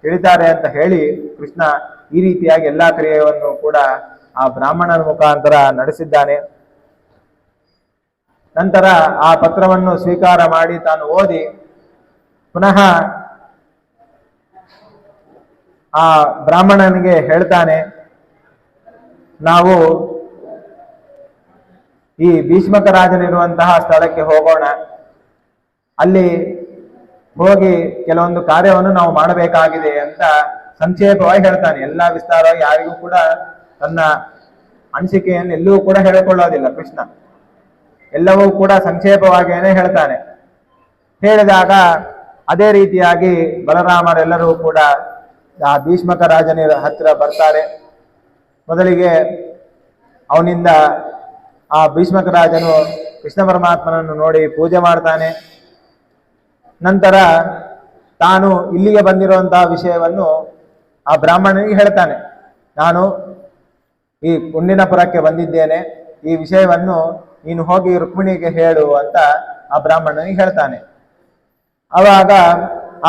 ತಿಳಿತಾರೆ ಅಂತ ಹೇಳಿ ಕೃಷ್ಣ ಈ ರೀತಿಯಾಗಿ ಎಲ್ಲಾ ಕ್ರಿಯೆಯನ್ನು ಕೂಡ ಆ ಬ್ರಾಹ್ಮಣನ ಮುಖಾಂತರ ನಡೆಸಿದ್ದಾನೆ. ನಂತರ ಆ ಪತ್ರವನ್ನು ಸ್ವೀಕಾರ ಮಾಡಿ ತಾನು ಓದಿ ಪುನಃ ಆ ಬ್ರಾಹ್ಮಣನಿಗೆ ಹೇಳ್ತಾನೆ, ನಾವು ಈ ಭೀಷ್ಮಕ ರಾಜನಿರುವಂತಹ ಸ್ಥಳಕ್ಕೆ ಹೋಗೋಣ, ಅಲ್ಲಿ ಹೋಗಿ ಕೆಲವೊಂದು ಕಾರ್ಯವನ್ನು ನಾವು ಮಾಡಬೇಕಾಗಿದೆ ಅಂತ ಸಂಕ್ಷೇಪವಾಗಿ ಹೇಳ್ತಾನೆ. ಎಲ್ಲಾ ವಿಸ್ತಾರವಾಗಿ ಯಾರಿಗೂ ಕೂಡ ತನ್ನ ಅನಿಸಿಕೆಯನ್ನು ಎಲ್ಲೂ ಕೂಡ ಹೇಳಿಕೊಳ್ಳೋದಿಲ್ಲ ಕೃಷ್ಣ, ಎಲ್ಲವೂ ಕೂಡ ಸಂಕ್ಷೇಪವಾಗಿಯೇ ಹೇಳ್ತಾನೆ. ಹೇಳಿದಾಗ ಅದೇ ರೀತಿಯಾಗಿ ಬಲರಾಮರೆಲ್ಲರೂ ಕೂಡ ಆ ಭೀಷ್ಮಕ ರಾಜನ ಹತ್ತಿರ ಬರ್ತಾರೆ. ಮೊದಲಿಗೆ ಅವನಿಂದ ಆ ಭೀಷ್ಮಕ ರಾಜನು ಕೃಷ್ಣ ಪರಮಾತ್ಮನನ್ನು ನೋಡಿ ಪೂಜೆ ಮಾಡ್ತಾನೆ. ನಂತರ ತಾನು ಇಲ್ಲಿಗೆ ಬಂದಿರುವಂತಹ ವಿಷಯವನ್ನು ಆ ಬ್ರಾಹ್ಮಣನಿಗೆ ಹೇಳ್ತಾನೆ. ನಾನು ಈ ಕುಂಡಿನಪುರಕ್ಕೆ ಬಂದಿದ್ದೇನೆ, ಈ ವಿಷಯವನ್ನು ನೀನು ಹೋಗಿ ರುಕ್ಮಿಣಿಗೆ ಹೇಳು ಅಂತ ಆ ಬ್ರಾಹ್ಮಣನಿಗೆ ಹೇಳ್ತಾನೆ. ಆವಾಗ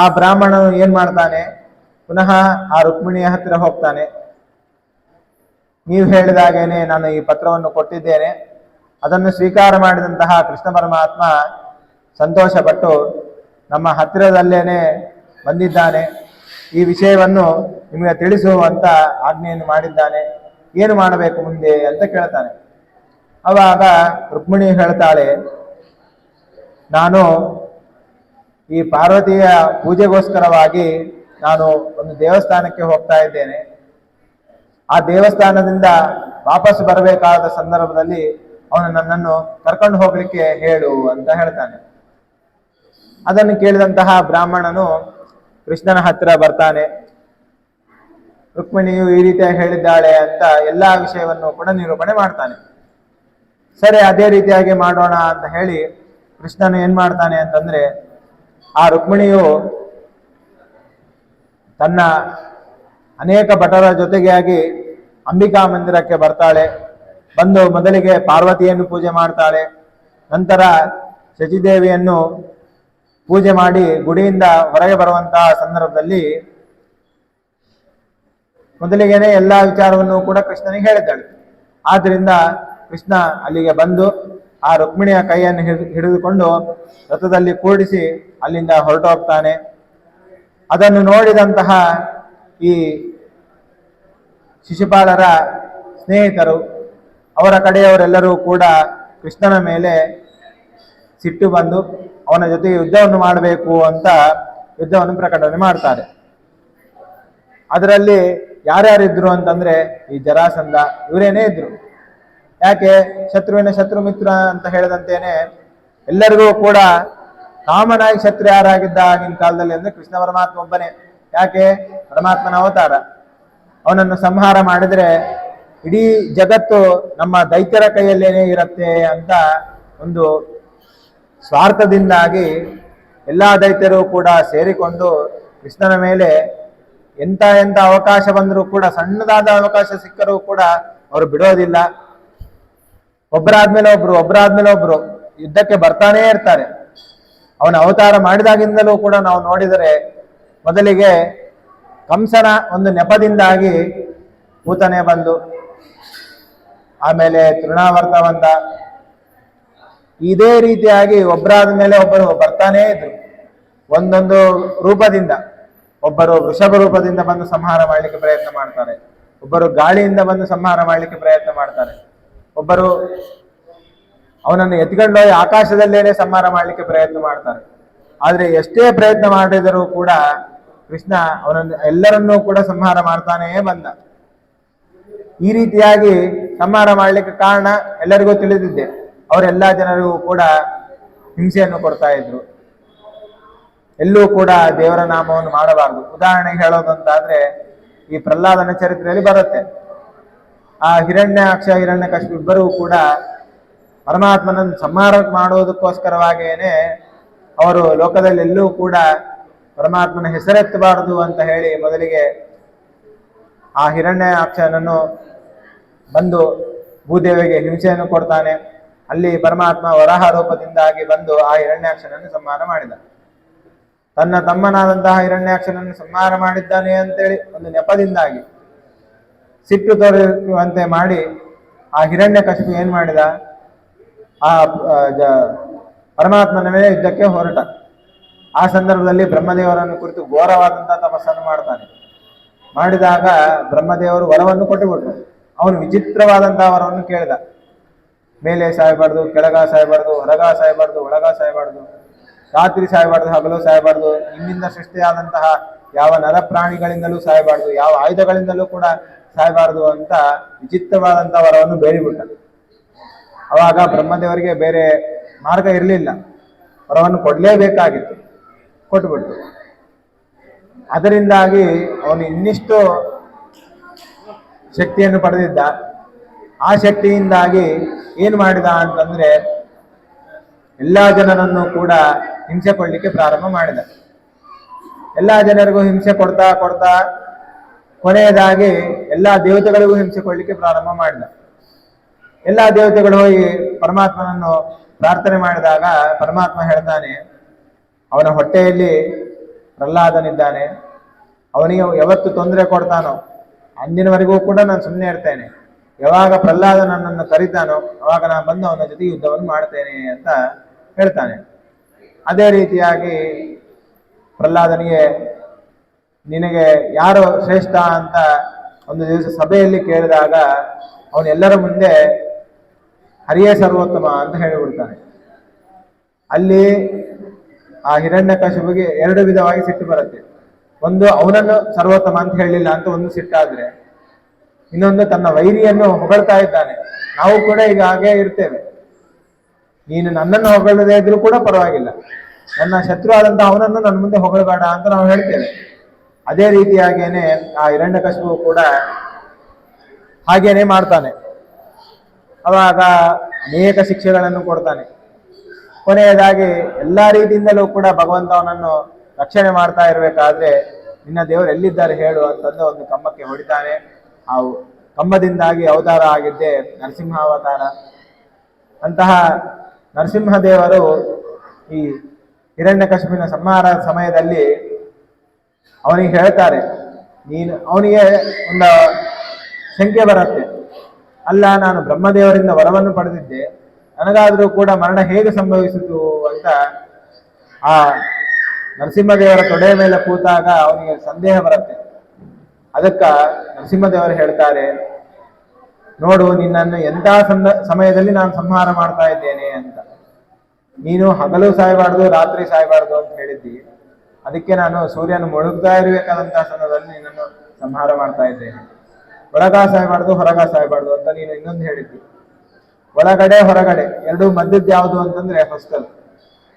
ಆ ಬ್ರಾಹ್ಮಣನು ಏನ್ ಮಾಡ್ತಾನೆ, ಪುನಃ ಆ ರುಕ್ಮಿಣಿಯ ಹತ್ತಿರ ಹೋಗ್ತಾನೆ. ನೀವು ಹೇಳಿದಾಗೇನೆ ನಾನು ಈ ಪತ್ರವನ್ನು ಕೊಟ್ಟಿದ್ದೇನೆ, ಅದನ್ನು ಸ್ವೀಕಾರ ಮಾಡಿದಂತಹ ಕೃಷ್ಣ ಪರಮಾತ್ಮ ಸಂತೋಷಪಟ್ಟು ನಮ್ಮ ಹತ್ತಿರದಲ್ಲೇನೆ ಬಂದಿದ್ದಾನೆ, ಈ ವಿಷಯವನ್ನು ನಿಮಗೆ ತಿಳಿಸುವಂತ ಆಜ್ಞೆಯನ್ನು ಮಾಡಿದ್ದಾನೆ, ಏನು ಮಾಡಬೇಕು ಮುಂದೆ ಅಂತ ಕೇಳ್ತಾನೆ. ಅವಾಗ ರುಕ್ಮಿಣಿ ಹೇಳ್ತಾಳೆ, ನಾನು ಈ ಪಾರ್ವತಿಯ ಪೂಜೆಗೋಸ್ಕರವಾಗಿ ನಾನು ಒಂದು ದೇವಸ್ಥಾನಕ್ಕೆ ಹೋಗ್ತಾ ಇದ್ದೇನೆ. ಆ ದೇವಸ್ಥಾನದಿಂದ ವಾಪಸ್ ಬರಬೇಕಾದ ಸಂದರ್ಭದಲ್ಲಿ ಅವನು ನನ್ನನ್ನು ಕರ್ಕೊಂಡು ಹೋಗ್ಲಿಕ್ಕೆ ಹೇಳು ಅಂತ ಹೇಳ್ತಾನೆ. ಅದನ್ನು ಕೇಳಿದಂತಹ ಬ್ರಾಹ್ಮಣನು ಕೃಷ್ಣನ ಹತ್ತಿರ ಬರ್ತಾನೆ. ರುಕ್ಮಿಣಿಯು ಈ ರೀತಿಯಾಗಿ ಹೇಳಿದ್ದಾಳೆ ಅಂತ ಎಲ್ಲಾ ವಿಷಯವನ್ನು ಕೂಡ ನಿರೂಪಣೆ ಮಾಡ್ತಾನೆ. ಸರಿ, ಅದೇ ರೀತಿಯಾಗಿ ಮಾಡೋಣ ಅಂತ ಹೇಳಿ ಕೃಷ್ಣನು ಏನ್ ಮಾಡ್ತಾನೆ ಅಂತಂದ್ರೆ, ಆ ರುಕ್ಮಿಣಿಯು ತನ್ನ ಅನೇಕ ಭಟರ ಜೊತೆಗಾಗಿ ಅಂಬಿಕಾ ಮಂದಿರಕ್ಕೆ ಬರ್ತಾಳೆ. ಬಂದು ಮೊದಲಿಗೆ ಪಾರ್ವತಿಯನ್ನು ಪೂಜೆ ಮಾಡ್ತಾಳೆ. ನಂತರ ಶಚಿದೇವಿಯನ್ನು ಪೂಜೆ ಮಾಡಿ ಗುಡಿಯಿಂದ ಹೊರಗೆ ಬರುವಂತಹ ಸಂದರ್ಭದಲ್ಲಿ ಮೊದಲಿಗೆನೆ ಎಲ್ಲಾ ವಿಚಾರವನ್ನು ಕೂಡ ಕೃಷ್ಣನಿಗೆ ಹೇಳಿದ್ದಾಳೆ. ಆದ್ರಿಂದ ಕೃಷ್ಣ ಅಲ್ಲಿಗೆ ಬಂದು ಆ ರುಕ್ಮಿಣಿಯ ಕೈಯನ್ನು ಹಿಡಿದುಕೊಂಡು ರಥದಲ್ಲಿ ಕೂಡಿಸಿ ಅಲ್ಲಿಂದ ಹೊರಟು ಹೋಗ್ತಾನೆ. ಅದನ್ನು ನೋಡಿದಂತಹ ಈ ಶಿಶುಪಾಲರ ಸ್ನೇಹಿತರು, ಅವರ ಕಡೆಯವರೆಲ್ಲರೂ ಕೂಡ ಕೃಷ್ಣನ ಮೇಲೆ ಸಿಟ್ಟು ಬಂದು ಅವನ ಜೊತೆಗೆ ಯುದ್ಧವನ್ನು ಮಾಡಬೇಕು ಅಂತ ಯುದ್ಧವನ್ನು ಪ್ರಕಟಣೆ ಮಾಡ್ತಾರೆ. ಅದರಲ್ಲಿ ಯಾರ್ಯಾರಿದ್ರು ಅಂತಂದ್ರೆ ಈ ಜರಾಸಂಧ ಇವರೇನೇ ಇದ್ರು. ಯಾಕೆ? ಶತ್ರುವಿನ ಶತ್ರು ಮಿತ್ರ ಅಂತ ಹೇಳಿದಂತೇನೆ ಎಲ್ಲರಿಗೂ ಕೂಡ ಕಾಮನಾಗಿ ಶತ್ರು ಯಾರಾಗಿದ್ದ ಆಗಿನ ಕಾಲದಲ್ಲಿ ಅಂದ್ರೆ ಕೃಷ್ಣ ಪರಮಾತ್ಮ ಒಬ್ಬನೇ. ಯಾಕೆ? ಪರಮಾತ್ಮನ ಅವತಾರ. ಅವನನ್ನು ಸಂಹಾರ ಮಾಡಿದ್ರೆ ಇಡೀ ಜಗತ್ತು ನಮ್ಮ ದೈತ್ಯರ ಕೈಯಲ್ಲೇನೆ ಇರತ್ತೆ ಅಂತ ಒಂದು ಸ್ವಾರ್ಥದಿಂದಾಗಿ ಎಲ್ಲಾ ದೈತ್ಯರು ಕೂಡ ಸೇರಿಕೊಂಡು ಕೃಷ್ಣನ ಮೇಲೆ ಎಂತ ಅವಕಾಶ ಬಂದರೂ ಕೂಡ, ಸಣ್ಣದಾದ ಅವಕಾಶ ಸಿಕ್ಕರೂ ಕೂಡ ಅವರು ಬಿಡೋದಿಲ್ಲ. ಒಬ್ಬರಾದ್ಮೇಲೆ ಒಬ್ರು ಯುದ್ಧಕ್ಕೆ ಬರ್ತಾನೇ ಇರ್ತಾರೆ. ಅವನ ಅವತಾರ ಮಾಡಿದಾಗಿಂದಲೂ ಕೂಡ ನಾವು ನೋಡಿದರೆ ಮೊದಲಿಗೆ ಕಂಸನ ಒಂದು ನೆಪದಿಂದಾಗಿ ಪೂತನೆ ಬಂದು, ಆಮೇಲೆ ತೃಣಾವರ್ತ ಬಂದ. ಇದೇ ರೀತಿಯಾಗಿ ಒಬ್ಬರಾದ ಮೇಲೆ ಒಬ್ಬರು ಬರ್ತಾನೇ ಇದ್ರು ಒಂದೊಂದು ರೂಪದಿಂದ. ಒಬ್ಬರು ವೃಷಭ ರೂಪದಿಂದ ಬಂದು ಸಂಹಾರ ಮಾಡಲಿಕ್ಕೆ ಪ್ರಯತ್ನ ಮಾಡ್ತಾರೆ, ಒಬ್ಬರು ಗಾಳಿಯಿಂದ ಬಂದು ಸಂಹಾರ ಮಾಡಲಿಕ್ಕೆ ಪ್ರಯತ್ನ ಮಾಡ್ತಾರೆ, ಒಬ್ಬರು ಅವನನ್ನು ಎತ್ಕೊಂಡೋಗಿ ಆಕಾಶದಲ್ಲೇನೆ ಸಂಹಾರ ಮಾಡಲಿಕ್ಕೆ ಪ್ರಯತ್ನ ಮಾಡ್ತಾರೆ. ಆದ್ರೆ ಎಷ್ಟೇ ಪ್ರಯತ್ನ ಮಾಡಿದರೂ ಕೂಡ ಕೃಷ್ಣ ಅವನನ್ನು ಎಲ್ಲರನ್ನೂ ಕೂಡ ಸಂಹಾರ ಮಾಡ್ತಾನೇ ಬಂದ. ಈ ರೀತಿಯಾಗಿ ಸಂಹಾರ ಮಾಡಲಿಕ್ಕೆ ಕಾರಣ ಎಲ್ಲರಿಗೂ ತಿಳಿದಿದ್ದೆ. ಅವರೆಲ್ಲಾ ಜನರಿಗೂ ಕೂಡ ಹಿಂಸೆಯನ್ನು ಕೊಡ್ತಾ ಇದ್ರು. ಎಲ್ಲೂ ಕೂಡ ದೇವರ ನಾಮವನ್ನು ಮಾಡಬಾರದು. ಉದಾಹರಣೆಗೆ ಹೇಳೋದಂತಾದ್ರೆ ಈ ಪ್ರಹ್ಲಾದನ ಚರಿತ್ರೆಯಲ್ಲಿ ಬರುತ್ತೆ. ಆ ಹಿರಣ್ಯಕಶಿಪು ಇಬ್ಬರೂ ಕೂಡ ಪರಮಾತ್ಮನನ್ನು ಸಂಹಾರ ಮಾಡುವುದಕ್ಕೋಸ್ಕರವಾಗಿಯೇನೆ ಅವರು ಲೋಕದಲ್ಲಿ ಎಲ್ಲೂ ಕೂಡ ಪರಮಾತ್ಮನ ಹೆಸರೆತ್ತಬಾರದು ಅಂತ ಹೇಳಿ ಮೊದಲಿಗೆ ಆ ಹಿರಣ್ಯಾಕ್ಷನನ್ನು ಬಂದು ಭೂದೇವಿಗೆ ಹಿಂಸೆಯನ್ನು ಕೊಡ್ತಾನೆ. ಅಲ್ಲಿ ಪರಮಾತ್ಮ ವರಾಹ ರೂಪದಿಂದಾಗಿ ಬಂದು ಆ ಹಿರಣ್ಯಾಕ್ಷನನ್ನು ಸಂಹಾರ ಮಾಡಿದ. ತನ್ನ ತಮ್ಮನಾದಂತಹ ಹಿರಣ್ಯಾಕ್ಷನನ್ನು ಸಂಹಾರ ಮಾಡಿದ್ದಾನೆ ಅಂತೇಳಿ ಒಂದು ನೆಪದಿಂದಾಗಿ ಸಿಟ್ಟು ತೋರುವಂತೆ ಮಾಡಿ ಆ ಹಿರಣ್ಯಕಶಿಪು ಏನ್ ಮಾಡಿದ, ಆ ಪರಮಾತ್ಮನ ಮೇಲೆ ಯುದ್ಧಕ್ಕೆ ಹೊರಟ. ಆ ಸಂದರ್ಭದಲ್ಲಿ ಬ್ರಹ್ಮದೇವರನ್ನು ಕುರಿತು ಘೋರವಾದಂತಹ ತಪಸ್ಸನ್ನು ಮಾಡ್ತಾನೆ. ಮಾಡಿದಾಗ ಬ್ರಹ್ಮದೇವರು ವರವನ್ನು ಕೊಟ್ಟುಬಿಟ್ರು. ಅವನು ವಿಚಿತ್ರವಾದಂತಹ ವರವನ್ನು ಕೇಳಿದ. ಮೇಲೆ ಸಾಯಬಾರ್ದು, ಕೆಳಗ ಸಾಯಬಾರ್ದು, ಹೊರಗ ಸಾಯಬಾರ್ದು, ಒಳಗ ಸಾಯಬಾರ್ದು, ರಾತ್ರಿ ಸಾಯಬಾರ್ದು, ಹಗಲು ಸಾಯಬಾರ್ದು, ನಿನ್ನಿಂದ ಸೃಷ್ಟಿಯಾದಂತಹ ಯಾವ ನರ ಪ್ರಾಣಿಗಳಿಂದಲೂ ಸಾಯಬಾರ್ದು, ಯಾವ ಆಯುಧಗಳಿಂದಲೂ ಕೂಡ ಸಾಯಬಾರ್ದು ಅಂತ ವಿಚಿತ್ರವಾದಂತಹ ವರವನ್ನು ಬೇಡಿಬಿಟ್ಟ. ಅವಾಗ ಬ್ರಹ್ಮದೇವರಿಗೆ ಬೇರೆ ಮಾರ್ಗ ಇರಲಿಲ್ಲ, ವರವನ್ನು ಕೊಡ್ಲೇಬೇಕಾಗಿತ್ತು, ಕೊಟ್ಟುಬಿಟ್ಟು. ಅದರಿಂದಾಗಿ ಅವನು ಇನ್ನಿಷ್ಟು ಶಕ್ತಿಯನ್ನು ಪಡೆದಿದ್ದ. ಆ ಶಕ್ತಿಯಿಂದಾಗಿ ಏನು ಮಾಡಿದ ಅಂತಂದ್ರೆ ಎಲ್ಲಾ ಜನರನ್ನು ಕೂಡ ಹಿಂಸೆ ಕೊಡ್ಲಿಕ್ಕೆ ಪ್ರಾರಂಭ ಮಾಡಿದ. ಎಲ್ಲಾ ಜನರಿಗೂ ಹಿಂಸೆ ಕೊಡ್ತಾ ಕೊಡ್ತಾ ಕೊನೆಯದಾಗಿ ಎಲ್ಲಾ ದೇವತೆಗಳಿಗೂ ಹಿಂಸೆ ಕೊಡ್ಲಿಕ್ಕೆ ಪ್ರಾರಂಭ ಮಾಡಿದ. ಎಲ್ಲಾ ದೇವತೆಗಳು ಹೋಗಿ ಪರಮಾತ್ಮನನ್ನು ಪ್ರಾರ್ಥನೆ ಮಾಡಿದಾಗ ಪರಮಾತ್ಮ ಹೇಳ್ತಾನೆ, ಅವನ ಹೊಟ್ಟೆಯಲ್ಲಿ ಪ್ರಹ್ಲಾದನಿದ್ದಾನೆ, ಅವನಿಗೆ ಯಾವತ್ತು ತೊಂದರೆ ಕೊಡ್ತಾನೋ ಅಂದಿನವರೆಗೂ ಕೂಡ ನಾನು ಸುಮ್ಮನೆ ಇರ್ತೇನೆ. ಯಾವಾಗ ಪ್ರಹ್ಲಾದ ನನ್ನನ್ನು ಕರೀತಾನೋ ಅವಾಗ ನಾನು ಬಂದು ಅವನ ಜೊತೆ ಯುದ್ಧವನ್ನು ಮಾಡ್ತೇನೆ ಅಂತ ಹೇಳ್ತಾನೆ. ಅದೇ ರೀತಿಯಾಗಿ ಪ್ರಹ್ಲಾದನಿಗೆ ನಿನಗೆ ಯಾರು ಶ್ರೇಷ್ಠ ಅಂತ ಒಂದು ದಿವಸ ಸಭೆಯಲ್ಲಿ ಕೇಳಿದಾಗ ಅವನು ಎಲ್ಲರ ಮುಂದೆ ಹರಿಯೇ ಸರ್ವೋತ್ತಮ ಅಂತ ಹೇಳಿಬಿಡ್ತಾನೆ. ಅಲ್ಲಿ ಆ ಹಿರಣ್ಯಕಶಿಪುಗೆ ಎರಡು ವಿಧವಾಗಿ ಸಿಟ್ಟು ಬರುತ್ತೆ. ಒಂದು ಅವನನ್ನು ಸರ್ವೋತ್ತಮ ಅಂತ ಹೇಳಿಲ್ಲ ಅಂತ ಒಂದು ಸಿಟ್ಟಾದ್ರೆ, ಇನ್ನೊಂದು ತನ್ನ ವೈರಿಯನ್ನು ಹೊಗಳ್ತಾ ಇದ್ದಾನೆ. ನಾವು ಕೂಡ ಈಗ ಹಾಗೆ ಇರ್ತೇವೆ. ನೀನು ನನ್ನನ್ನು ಹೊಗಳದೇ ಇದ್ರೂ ಕೂಡ ಪರವಾಗಿಲ್ಲ, ನನ್ನ ಶತ್ರು ಆದಂತ ಅವನನ್ನು ನನ್ನ ಮುಂದೆ ಹೊಗಳಬೇಡ ಅಂತ ನಾವು ಹೇಳ್ತೇವೆ. ಅದೇ ರೀತಿಯಾಗೇನೆ ಆ ಹಿರಣ್ಯಕಶಿಪು ಕೂಡ ಹಾಗೇನೆ ಮಾಡ್ತಾನೆ. ಅವಾಗ ಅನೇಕ ಶಿಕ್ಷೆಗಳನ್ನು ಕೊಡ್ತಾನೆ. ಕೊನೆಯದಾಗಿ ಎಲ್ಲಾ ರೀತಿಯಿಂದಲೂ ಕೂಡ ಭಗವಂತ ಅವನನ್ನು ರಕ್ಷಣೆ ಮಾಡ್ತಾ ಇರಬೇಕಾದ್ರೆ, ನಿನ್ನ ದೇವರು ಎಲ್ಲಿದ್ದಾರೆ ಹೇಳು ಅಂತಂದು ಒಂದು ಕಂಬಕ್ಕೆ ಹೊಡಿತಾನೆ. ಆ ಕಂಬದಿಂದಾಗಿ ಅವತಾರ ಆಗಿದ್ದೆ ನರಸಿಂಹಾವತಾರ. ಅಂತಹ ನರಸಿಂಹದೇವರು ಈ ಹಿರಣ್ಯಕಶಿಪಿನ ಸಂಹಾರ ಸಮಯದಲ್ಲಿ ಅವನಿಗೆ ಹೇಳ್ತಾರೆ, ಅವನಿಗೆ ಒಂದು ಶಂಕೆ ಬರುತ್ತೆ, ಅಲ್ಲ ನಾನು ಬ್ರಹ್ಮದೇವರಿಂದ ವರವನ್ನು ಪಡೆದಿದ್ದೆ, ನನಗಾದರೂ ಕೂಡ ಮರಣ ಹೇಗೆ ಸಂಭವಿಸಿತು ಅಂತ ಆ ನರಸಿಂಹದೇವರ ತೊಡೆಯ ಮೇಲೆ ಕೂತಾಗ ಅವನಿಗೆ ಸಂದೇಹ ಬರುತ್ತೆ. ಅದಕ್ಕ ನರಸಿಂಹದೇವರು ಹೇಳ್ತಾರೆ, ನೋಡು ನಿನ್ನನ್ನು ಎಂಥ ಸಮಯದಲ್ಲಿ ನಾನು ಸಂಹಾರ ಮಾಡ್ತಾ ಇದ್ದೇನೆ ಅಂತ. ನೀನು ಹಗಲು ಸಾಯಬಾರ್ದು, ರಾತ್ರಿ ಸಾಯಬಾರ್ದು ಅಂತ ಹೇಳಿದ್ದಿ, ಅದಕ್ಕೆ ನಾನು ಸೂರ್ಯನ ಮುಳುಗ್ತಾ ಇರಬೇಕಾದಂತಹ ಸಮಯದಲ್ಲಿ ನಿನ್ನನ್ನು ಸಂಹಾರ ಮಾಡ್ತಾ ಇದ್ದೇನೆ. ಒಳಗ ಸಾಯಬಾರ್ದು, ಹೊರಗ ಸಾಯಬಾರ್ದು ಅಂತ ನೀನು ಇನ್ನೊಂದು ಹೇಳಿದ್ದಿ. ಒಳಗಡೆ ಹೊರಗಡೆ ಎರಡು ಮಧ್ಯದ್ದು ಯಾವುದು ಅಂತಂದ್ರೆ ಹೊಸ್ತಲ್.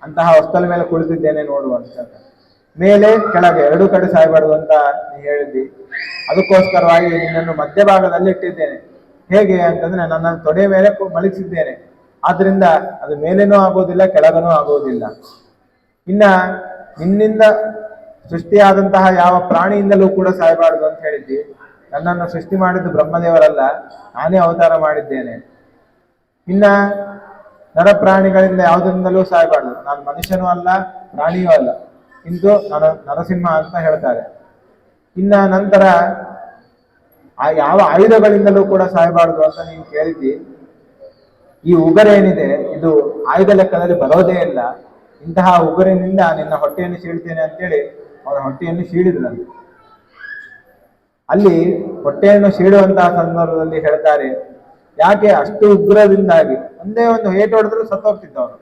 ಅಂತಹ ಹೊಸ್ತಲ ಮೇಲೆ ಕುಳಿತಿದ್ದೇನೆ ನೋಡು ಅಂತ. ಮೇಲೆ ಕೆಳಗೆ ಎರಡು ಕಡೆ ಸಾಯಬಾರ್ದು ಅಂತ ನೀ ಹೇಳಿದ್ದಿ. ಅದಕ್ಕೋಸ್ಕರವಾಗಿ ನಿನ್ನನ್ನು ಮಧ್ಯಭಾಗದಲ್ಲಿ ಇಟ್ಟಿದ್ದೇನೆ. ಹೇಗೆ ಅಂತಂದ್ರೆ ನನ್ನ ತೊಡೆ ಮೇಲೆ ಮಲಗಿಸಿದ್ದೇನೆ. ಆದ್ರಿಂದ ಅದು ಮೇಲೇನೂ ಆಗೋದಿಲ್ಲ, ಕೆಳಗನೂ ಆಗೋದಿಲ್ಲ. ಇನ್ನ ನಿನ್ನಿಂದ ಸೃಷ್ಟಿಯಾದಂತಹ ಯಾವ ಪ್ರಾಣಿಯಿಂದಲೂ ಕೂಡ ಸಾಯಬಾರ್ದು ಅಂತ ಹೇಳಿದ್ದಿ. ನನ್ನನ್ನು ಸೃಷ್ಟಿ ಮಾಡಿದ್ದು ಬ್ರಹ್ಮದೇವರಲ್ಲ, ನಾನೇ ಅವತಾರ ಮಾಡಿದ್ದೇನೆ. ಇನ್ನ ನರ ಪ್ರಾಣಿಗಳಿಂದ ಯಾವುದರಿಂದಲೂ ಸಾಯಬಾರ್ದು, ನಾನು ಮನುಷ್ಯನೂ ಅಲ್ಲ, ಪ್ರಾಣಿಯೂ ಅಲ್ಲ, ಇಂದು ನರಸಿಂಹ ಅಂತ ಹೇಳ್ತಾರೆ. ಇನ್ನ ನಂತರ ಯಾವ ಆಯುಧಗಳಿಂದಲೂ ಕೂಡ ಸಾಯಬಾರ್ದು ಅಂತ ನೀನು ಕೇಳಿದ್ದಿ. ಈ ಉಗುರೇನಿದೆ ಇದು ಆಯುಧ ಲೆಕ್ಕದಲ್ಲಿ ಬರೋದೇ ಇಲ್ಲ. ಇಂತಹ ಉಗುರಿನಿಂದ ನಿನ್ನ ಹೊಟ್ಟೆಯನ್ನು ಸೀಳ್ತೇನೆ ಅಂತೇಳಿ ಅವನ ಹೊಟ್ಟೆಯನ್ನು ಸೀಳಿದ್ರಂತೆ. ಅಲ್ಲಿ ಹೊಟ್ಟೆಯನ್ನು ಸೀಳುವಂತಹ ಸಂದರ್ಭದಲ್ಲಿ ಹೇಳ್ತಾರೆ, ಯಾಕೆ ಅಷ್ಟು ಉಗ್ರದಿಂದಾಗಿ ಒಂದೇ ಒಂದು ಏಟು ಹೊಡೆದ್ರು ಸತ್ತೋಗ್ತಿದ್ದವನು.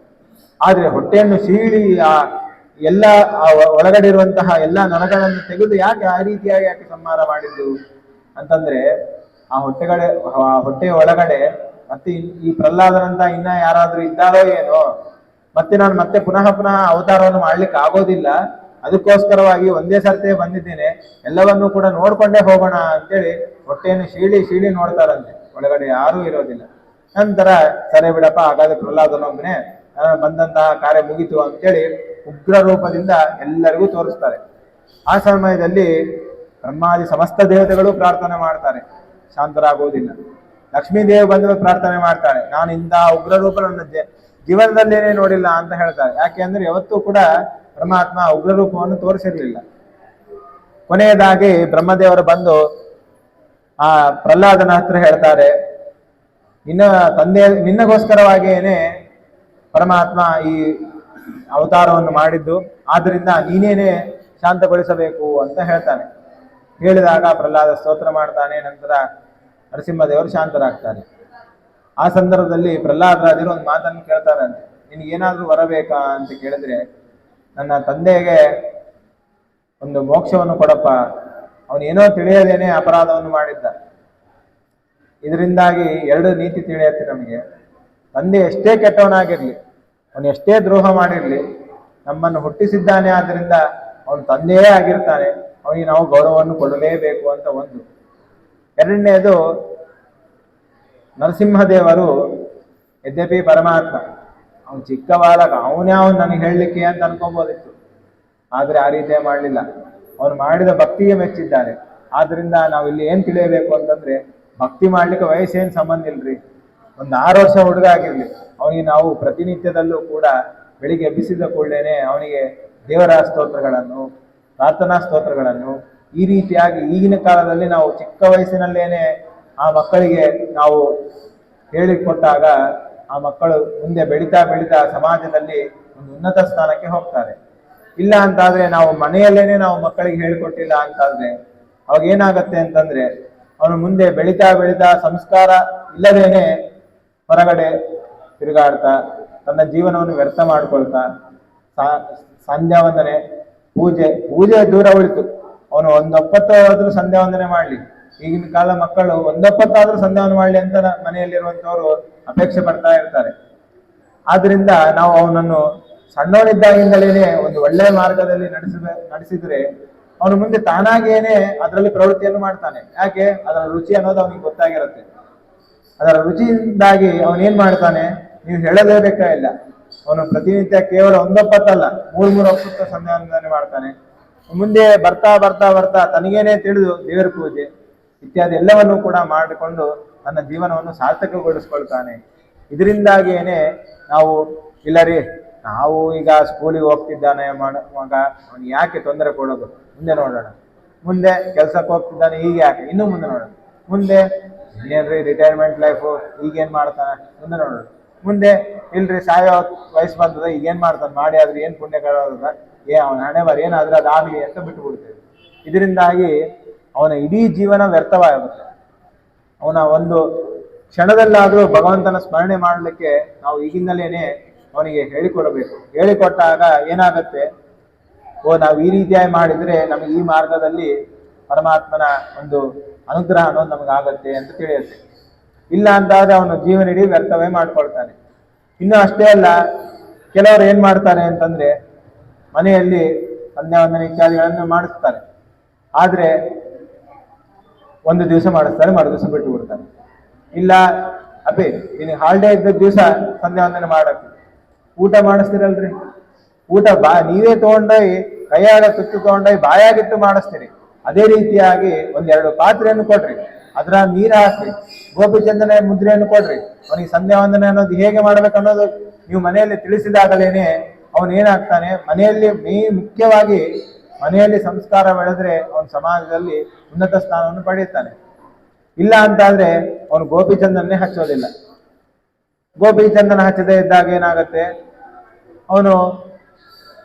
ಆದ್ರೆ ಹೊಟ್ಟೆಯನ್ನು ಸೀಳಿ ಎಲ್ಲ ಒಳಗಡೆ ಇರುವಂತಹ ಎಲ್ಲಾ ನರಗಳನ್ನು ತೆಗೆದು ಯಾಕೆ ಆ ರೀತಿಯಾಗಿ ಯಾಕೆ ಸಂಹಾರ ಮಾಡಿದ್ದು ಅಂತಂದ್ರೆ, ಆ ಹೊಟ್ಟೆಯ ಒಳಗಡೆ ಮತ್ತೆ ಈ ಪ್ರಹ್ಲಾದನಂತ ಇನ್ನ ಯಾರಾದ್ರೂ ಇದ್ದಾರೋ ಏನೋ, ಮತ್ತೆ ಪುನಃ ಅವತಾರವನ್ನು ಮಾಡ್ಲಿಕ್ಕೆ ಆಗೋದಿಲ್ಲ. ಅದಕ್ಕೋಸ್ಕರವಾಗಿ ಒಂದೇ ಸರ್ತೆ ಬಂದಿದ್ದೇನೆ, ಎಲ್ಲವನ್ನೂ ಕೂಡ ನೋಡ್ಕೊಂಡೇ ಹೋಗೋಣ ಅಂತೇಳಿ ಹೊಟ್ಟೆಯನ್ನು ಸೀಳಿ ನೋಡ್ತಾರಂತೆ. ಒಳಗಡೆ ಯಾರೂ ಇರೋದಿಲ್ಲ. ನಂತರ ಸರಿ ಬಿಡಪ್ಪ, ಹಾಗಾದ್ರೆ ಪ್ರಹ್ಲಾದನೊಬ್ಬನೇ ಬಂದಂತಹ ಕಾರ್ಯ ಮುಗಿತು ಅಂತೇಳಿ ಉಗ್ರ ರೂಪದಿಂದ ಎಲ್ಲರಿಗೂ ತೋರಿಸ್ತಾರೆ. ಆ ಸಮಯದಲ್ಲಿ ಬ್ರಹ್ಮಾದಿ ಸಮಸ್ತ ದೇವತೆಗಳು ಪ್ರಾರ್ಥನೆ ಮಾಡ್ತಾರೆ, ಶಾಂತರಾಗುವುದಿಲ್ಲ. ಲಕ್ಷ್ಮೀ ದೇವಿ ಬಂದು ಪ್ರಾರ್ಥನೆ ಮಾಡ್ತಾಳೆ, ನಾನು ಇಂಥ ಉಗ್ರ ರೂಪ ನನ್ನ ಜೀವನದಲ್ಲೇನೇ ನೋಡಿಲ್ಲ ಅಂತ ಹೇಳ್ತಾರೆ. ಯಾಕೆ ಅಂದ್ರೆ ಯಾವತ್ತೂ ಕೂಡ ಪರಮಾತ್ಮ ಉಗ್ರ ರೂಪವನ್ನು ತೋರಿಸಿರ್ಲಿಲ್ಲ. ಕೊನೆಯದಾಗಿ ಬ್ರಹ್ಮದೇವರು ಬಂದು ಆ ಪ್ರಹ್ಲಾದನ ಹತ್ರ ಹೇಳ್ತಾರೆ, ನಿನ್ನಗೋಸ್ಕರವಾಗಿಯೇನೆ ಪರಮಾತ್ಮ ಈ ಅವತಾರವನ್ನು ಮಾಡಿದ್ದು, ಆದ್ರಿಂದ ನೀನೇನೆ ಶಾಂತಗೊಳಿಸಬೇಕು ಅಂತ ಹೇಳ್ತಾನೆ. ಹೇಳಿದಾಗ ಪ್ರಹ್ಲಾದ ಸ್ತೋತ್ರ ಮಾಡ್ತಾನೆ. ನಂತರ ನರಸಿಂಹದೇವರು ಶಾಂತರಾಗ್ತಾರೆ. ಆ ಸಂದರ್ಭದಲ್ಲಿ ಪ್ರಹ್ಲಾದರಾಜರು ಒಂದು ಮಾತನ್ನು ಕೇಳ್ತಾರಂತೆ, ನಿನಗೇನಾದ್ರೂ ಬರಬೇಕಾ ಅಂತ ಕೇಳಿದ್ರೆ, ನನ್ನ ತಂದೆಗೆ ಒಂದು ಮೋಕ್ಷವನ್ನು ಕೊಡಪ್ಪ, ಅವನೇನೋ ತಿಳಿಯದೇನೆ ಅಪರಾಧವನ್ನು ಮಾಡಿದ್ದ. ಇದರಿಂದಾಗಿ ಎರಡು ನೀತಿ ತಿಳಿಯುತ್ತೆ ನಮಗೆ. ತಂದೆ ಎಷ್ಟೇ ಕೆಟ್ಟವನಾಗಿರ್ಲಿ, ಅವನು ಎಷ್ಟೇ ದ್ರೋಹ ಮಾಡಿರ್ಲಿ, ನಮ್ಮನ್ನು ಹುಟ್ಟಿಸಿದ್ದಾನೆ, ಆದ್ರಿಂದ ಅವನು ತಂದೆಯೇ ಆಗಿರ್ತಾನೆ, ಅವನಿಗೆ ನಾವು ಗೌರವವನ್ನು ಕೊಡಲೇಬೇಕು ಅಂತ ಒಂದು. ಎರಡನೇದು, ನರಸಿಂಹದೇವರು ಯದ್ಯಪಿ ಪರಮಾತ್ಮ, ಅವನು ಚಿಕ್ಕ ಬಾಲಕ, ಅವನೇ ನನಗೆ ಹೇಳಲಿಕ್ಕೆ ಅಂತ ಅನ್ಕೋಬೋದಿತ್ತು. ಆದ್ರೆ ಆ ರೀತಿಯೇ ಮಾಡಲಿಲ್ಲ. ಅವನು ಮಾಡಿದ ಭಕ್ತಿಗೆ ಮೆಚ್ಚಿದ್ದಾನೆ. ಆದ್ರಿಂದ ನಾವು ಇಲ್ಲಿ ಏನ್ ತಿಳಿಯಬೇಕು ಅಂತಂದ್ರೆ, ಭಕ್ತಿ ಮಾಡ್ಲಿಕ್ಕೆ ವಯಸ್ಸೇನು ಸಂಬಂಧ ಇಲ್ರಿ. ಒಂದು 6 ವರ್ಷ ಹುಡುಗ ಆಗಿರ್ಲಿ, ಅವನಿಗೆ ನಾವು ಪ್ರತಿನಿತ್ಯದಲ್ಲೂ ಕೂಡ ಬೆಳಿಗ್ಗೆ ಎಬ್ಬಿಸಿದ ಕೂಡಲೇನೆ ಅವನಿಗೆ ದೇವರ ಸ್ತೋತ್ರಗಳನ್ನು, ಪ್ರಾರ್ಥನಾ ಸ್ತೋತ್ರಗಳನ್ನು ಈ ರೀತಿಯಾಗಿ ಈಗಿನ ಕಾಲದಲ್ಲಿ ನಾವು ಚಿಕ್ಕ ವಯಸ್ಸಿನಲ್ಲೇನೆ ಆ ಮಕ್ಕಳಿಗೆ ನಾವು ಹೇಳಿಕೊಟ್ಟಾಗ ಆ ಮಕ್ಕಳು ಮುಂದೆ ಬೆಳೀತಾ ಸಮಾಜದಲ್ಲಿ ಒಂದು ಉನ್ನತ ಸ್ಥಾನಕ್ಕೆ ಹೋಗ್ತಾರೆ. ಇಲ್ಲ ಅಂತಾದ್ರೆ ನಾವು ಮನೆಯಲ್ಲೇನೆ ನಾವು ಮಕ್ಕಳಿಗೆ ಹೇಳಿಕೊಟ್ಟಿಲ್ಲ ಅಂತಾದ್ರೆ ಅವಾಗ ಏನಾಗತ್ತೆ ಅಂತಂದ್ರೆ, ಅವನು ಮುಂದೆ ಬೆಳೀತಾ ಸಂಸ್ಕಾರ ಇಲ್ಲದೇನೆ ಹೊರಗಡೆ ತಿರುಗಾಡ್ತಾ ತನ್ನ ಜೀವನವನ್ನು ವ್ಯರ್ಥ ಮಾಡ್ಕೊಳ್ತಾ ಸಂಧ್ಯಾ ವಂದನೆ ಪೂಜೆ ದೂರ ಉಳಿತು. ಅವನು ಒಂದೊಪ್ಪತ್ತಾದ್ರೂ ಸಂಧ್ಯಾ ವಂದನೆ ಮಾಡ್ಲಿ. ಈಗಿನ ಕಾಲ ಮಕ್ಕಳು ಒಂದೊಪ್ಪತ್ತಾದ್ರೂ ಸಂಧ್ಯಾ ವಂದನೆ ಮಾಡ್ಲಿ ಅಂತ ಮನೆಯಲ್ಲಿರುವಂತವ್ರು ಅಪೇಕ್ಷೆ ಪಡ್ತಾ ಇರ್ತಾರೆ. ಆದ್ರಿಂದ ನಾವು ಅವನನ್ನು ಸಣ್ಣವನಿದ್ದಾಗಿಂದಲೇ ಒಂದು ಒಳ್ಳೆಯ ಮಾರ್ಗದಲ್ಲಿ ನಡೆಸಿದ್ರೆ ಅವನು ಮುಂದೆ ತಾನಾಗೇನೆ ಅದರಲ್ಲಿ ಪ್ರವೃತ್ತಿಯನ್ನು ಮಾಡ್ತಾನೆ. ಯಾಕೆ? ಅದರ ರುಚಿ ಅನ್ನೋದು ಅವನಿಗೆ ಗೊತ್ತಾಗಿರುತ್ತೆ. ಅದರ ರುಚಿಯಿಂದಾಗಿ ಅವನೇನ್ ಮಾಡ್ತಾನೆ, ನೀವು ಹೇಳಲೇಬೇಕಾಗಿಲ್ಲ. ಅವನು ಪ್ರತಿನಿತ್ಯ ಕೇವಲ ಒಂದೊಪ್ಪತ್ತಲ್ಲ, ಮೂರು ಒಪ್ಪತ್ತು ಸಂಧ್ಯಾವಂದನೆ ಮಾಡ್ತಾನೆ. ಮುಂದೆ ಬರ್ತಾ ಬರ್ತಾ ಬರ್ತಾ ತನಗೇನೆ ತಿಳಿದು ದೇವರ ಪೂಜೆ ಇತ್ಯಾದಿ ಎಲ್ಲವನ್ನೂ ಕೂಡ ಮಾಡಿಕೊಂಡು ತನ್ನ ಜೀವನವನ್ನು ಸಾರ್ಥಕಗೊಳಿಸ್ಕೊಳ್ತಾನೆ. ಇದರಿಂದಾಗಿಯೇನೆ ನಾವು ಇಲ್ಲರಿ ನಾವು ಈಗ ಸ್ಕೂಲಿಗೆ ಹೋಗ್ತಿದ್ದಾನೆ ಮಗ, ಅವನು ಯಾಕೆ ತೊಂದರೆ ಕೊಡೋದು, ಮುಂದೆ ನೋಡೋಣ. ಮುಂದೆ ಕೆಲ್ಸಕ್ಕೆ ಹೋಗ್ತಿದ್ದಾನೆ, ಈಗ ಯಾಕೆ, ಇನ್ನು ಮುಂದೆ ನೋಡೋಣ. ಮುಂದೆ ಏನ್ರಿ ರಿಟೈರ್ಮೆಂಟ್ ಲೈಫು, ಈಗೇನ್ ಮಾಡ್ತಾನೆ, ಮುಂದೆ ನೋಡೋಣ. ಮುಂದೆ ಇಲ್ರಿ ಸಾಯೋ ವಯಸ್ಸು ಬಂದದ, ಈಗೇನ್ ಮಾಡ್ತಾನೆ, ಮಾಡಿ ಆದ್ರೆ ಏನ್ ಪುಣ್ಯ ಕರೋದ, ಅವನ ಹಣೆ ಬರ ಏನಾದ್ರೆ ಅದಾಗ್ಲಿ ಅಂತ ಬಿಟ್ಟು ಬಿಡ್ತೇವೆ. ಇದರಿಂದಾಗಿ ಅವನ ಇಡೀ ಜೀವನ ವ್ಯರ್ಥವಾಗುತ್ತೆ. ಅವನ ಒಂದು ಕ್ಷಣದಲ್ಲಾದ್ರೂ ಭಗವಂತನ ಸ್ಮರಣೆ ಮಾಡಲಿಕ್ಕೆ ನಾವು ಈಗಿಂದಲೇನೆ ಅವನಿಗೆ ಹೇಳಿಕೊಡಬೇಕು. ಹೇಳಿಕೊಟ್ಟಾಗ ಏನಾಗತ್ತೆ, ನಾವು ಈ ರೀತಿಯಾಗಿ ಮಾಡಿದ್ರೆ ನಮಗೆ ಈ ಮಾರ್ಗದಲ್ಲಿ ಪರಮಾತ್ಮನ ಒಂದು ಅನುಗ್ರಹ ಅನ್ನೋದು ನಮಗಾಗತ್ತೆ ಅಂತ ತಿಳಿಯುತ್ತೆ. ಇಲ್ಲ ಅಂತಾದ್ರೆ ಅವನು ಜೀವನ ಇಡೀ ವ್ಯರ್ಥವೇ ಮಾಡ್ಕೊಳ್ತಾನೆ. ಇನ್ನು ಅಷ್ಟೇ ಅಲ್ಲ, ಕೆಲವರು ಏನ್ ಮಾಡ್ತಾರೆ ಅಂತಂದ್ರೆ ಮನೆಯಲ್ಲಿ ಸಂಧ್ಯಾ ವಂದನೆ ಇತ್ಯಾದಿಗಳನ್ನು ಮಾಡಿಸ್ತಾರೆ. ಆದ್ರೆ ಒಂದು ದಿವಸ ಮಾಡಿಸ್ತಾರೆ, ಮರು ದಿವಸ ಬಿಟ್ಟು ಬಿಡ್ತಾರೆ. ಇಲ್ಲ ಅಪ್ಪಿ ನಿನಗೆ ಹಾಲಿಡೇ ಇದ್ದ ದಿವಸ ಸಂಧ್ಯಾ ವಂದನೆ ಮಾಡಕ್ಕೆ ಊಟ ಮಾಡಿಸ್ತೀರಲ್ರಿ, ಊಟ ನೀವೇ ತಗೊಂಡೋಗಿ ಕೈಯಾಗ ತುತ್ತು ತಗೊಂಡೋಗಿ ಬಾಯಾಗಿಟ್ಟು ಮಾಡಿಸ್ತೀರಿ. ಅದೇ ರೀತಿಯಾಗಿ ಒಂದೆರಡು ಪಾತ್ರೆಯನ್ನು ಕೊಡ್ರಿ, ಅದ್ರ ನೀರು ಹಾಕ್ರಿ, ಗೋಪಿಚಂದನ ಮುದ್ರೆಯನ್ನು ಕೊಡ್ರಿ. ಅವನಿಗೆ ಸಂಧ್ಯಾ ವಂದನೆ ಅನ್ನೋದು ಹೇಗೆ ಮಾಡ್ಬೇಕು ಅನ್ನೋದು ನೀವು ಮನೆಯಲ್ಲಿ ತಿಳಿಸಿದಾಗಲೇನೆ ಅವನು ಏನಾಗ್ತಾನೆ, ಮನೆಯಲ್ಲಿ ಮುಖ್ಯವಾಗಿ ಮನೆಯಲ್ಲಿ ಸಂಸ್ಕಾರ ಬೆಳೆದ್ರೆ ಅವನ ಸಮಾಜದಲ್ಲಿ ಉನ್ನತ ಸ್ಥಾನವನ್ನು ಪಡೆಯುತ್ತಾನೆ. ಇಲ್ಲ ಅಂತಾದ್ರೆ ಅವನು ಗೋಪಿಚಂದನ್ನೇ ಹಚ್ಚೋದಿಲ್ಲ. ಗೋಪಿಚಂದನ ಹಚ್ಚದೇ ಇದ್ದಾಗ ಏನಾಗತ್ತೆ, ಅವನು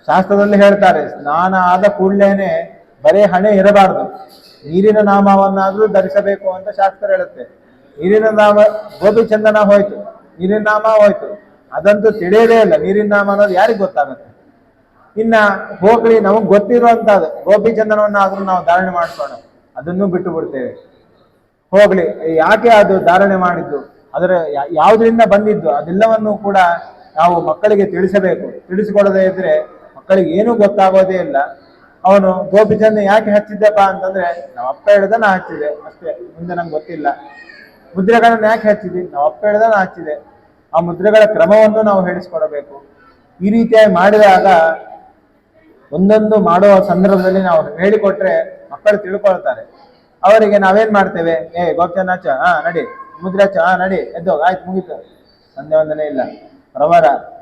ಶಾಸ್ತ್ರದಲ್ಲಿ ಹೇಳ್ತಾರೆ, ಸ್ನಾನ ಆದ ಕೂಡಲೇನೆ ಬರೇ ಹಣೆ ಇರಬಾರ್ದು, ನೀರಿನ ನಾಮವನ್ನಾದ್ರೂ ಧರಿಸಬೇಕು ಅಂತ ಶಾಸ್ತ್ರ ಹೇಳುತ್ತೆ. ನೀರಿನ ನಾಮ ಗೋಪಿಚಂದನ ಹೋಯ್ತು, ನೀರಿನ ನಾಮ ಹೋಯ್ತು, ಅದಂತೂ ತಿಳಿಯೋದೇ ಇಲ್ಲ. ನೀರಿನ ನಾಮ ಅನ್ನೋದು ಯಾರಿಗೆ ಗೊತ್ತಾಗುತ್ತೆ? ಇನ್ನ ಹೋಗ್ಲಿ, ನಮಗ್ ಗೊತ್ತಿರುವಂತದ್ದು ಗೋಪಿಚಂದನವನ್ನಾದ್ರೂ ನಾವು ಧಾರಣೆ ಮಾಡ್ಕೋಣ, ಅದನ್ನು ಬಿಟ್ಟು ಬಿಡ್ತೇವೆ. ಹೋಗ್ಲಿ, ಯಾಕೆ ಅದು ಧಾರಣೆ ಮಾಡಿದ್ದು, ಅದರ ಯಾವುದರಿಂದ ಬಂದಿದ್ದು ಅದೆಲ್ಲವನ್ನು ಕೂಡ ನಾವು ಮಕ್ಕಳಿಗೆ ತಿಳಿಸಬೇಕು. ತಿಳಿಸಿಕೊಡದೇ ಇದ್ರೆ ಮಕ್ಕಳಿಗೆ ಏನೂ ಗೊತ್ತಾಗೋದೇ ಇಲ್ಲ. ಅವನು ಗೋಪಿಚಂದ ಯಾಕೆ ಹಚ್ಚಿದ್ದಪ್ಪ ಅಂತಂದ್ರೆ ನಾವು ಅಪ್ಪ ಹೇಳ್ದ ನಾ ಹಚ್ಚಿದೆ ಅಷ್ಟೇ, ಮುಂದೆ ನಂಗೆ ಗೊತ್ತಿಲ್ಲ. ಮುದ್ರೆಗಳನ್ನ ಯಾಕೆ ಹಚ್ಚಿದ್ವಿ, ನಾವು ಅಪ್ಪ ಹೇಳ್ದ ನಾ ಹಚ್ಚಿದೆ. ಆ ಮುದ್ರೆಗಳ ಕ್ರಮವನ್ನು ನಾವು ಹೇಳಿಸ್ಕೊಡಬೇಕು. ಈ ರೀತಿಯಾಗಿ ಮಾಡಿದಾಗ ಒಂದೊಂದು ಮಾಡುವ ಸಂದರ್ಭದಲ್ಲಿ ನಾವು ಹೇಳಿಕೊಟ್ರೆ ಮಕ್ಕಳು ತಿಳ್ಕೊಳ್ತಾರೆ. ಅವರಿಗೆ ನಾವೇನ್ ಮಾಡ್ತೇವೆ, ಗೋಪಿಚಂದ ಹಚ್ಚ, ನಡಿ, ಮುದ್ರೆ ಹಚ್ಚ, ನಡಿ, ಎದ್ದೋಗ, ಆಯ್ತು ಮುಗೀತು, ಸಂಧ್ಯಾ ವಂದನೆ ಇಲ್ಲ.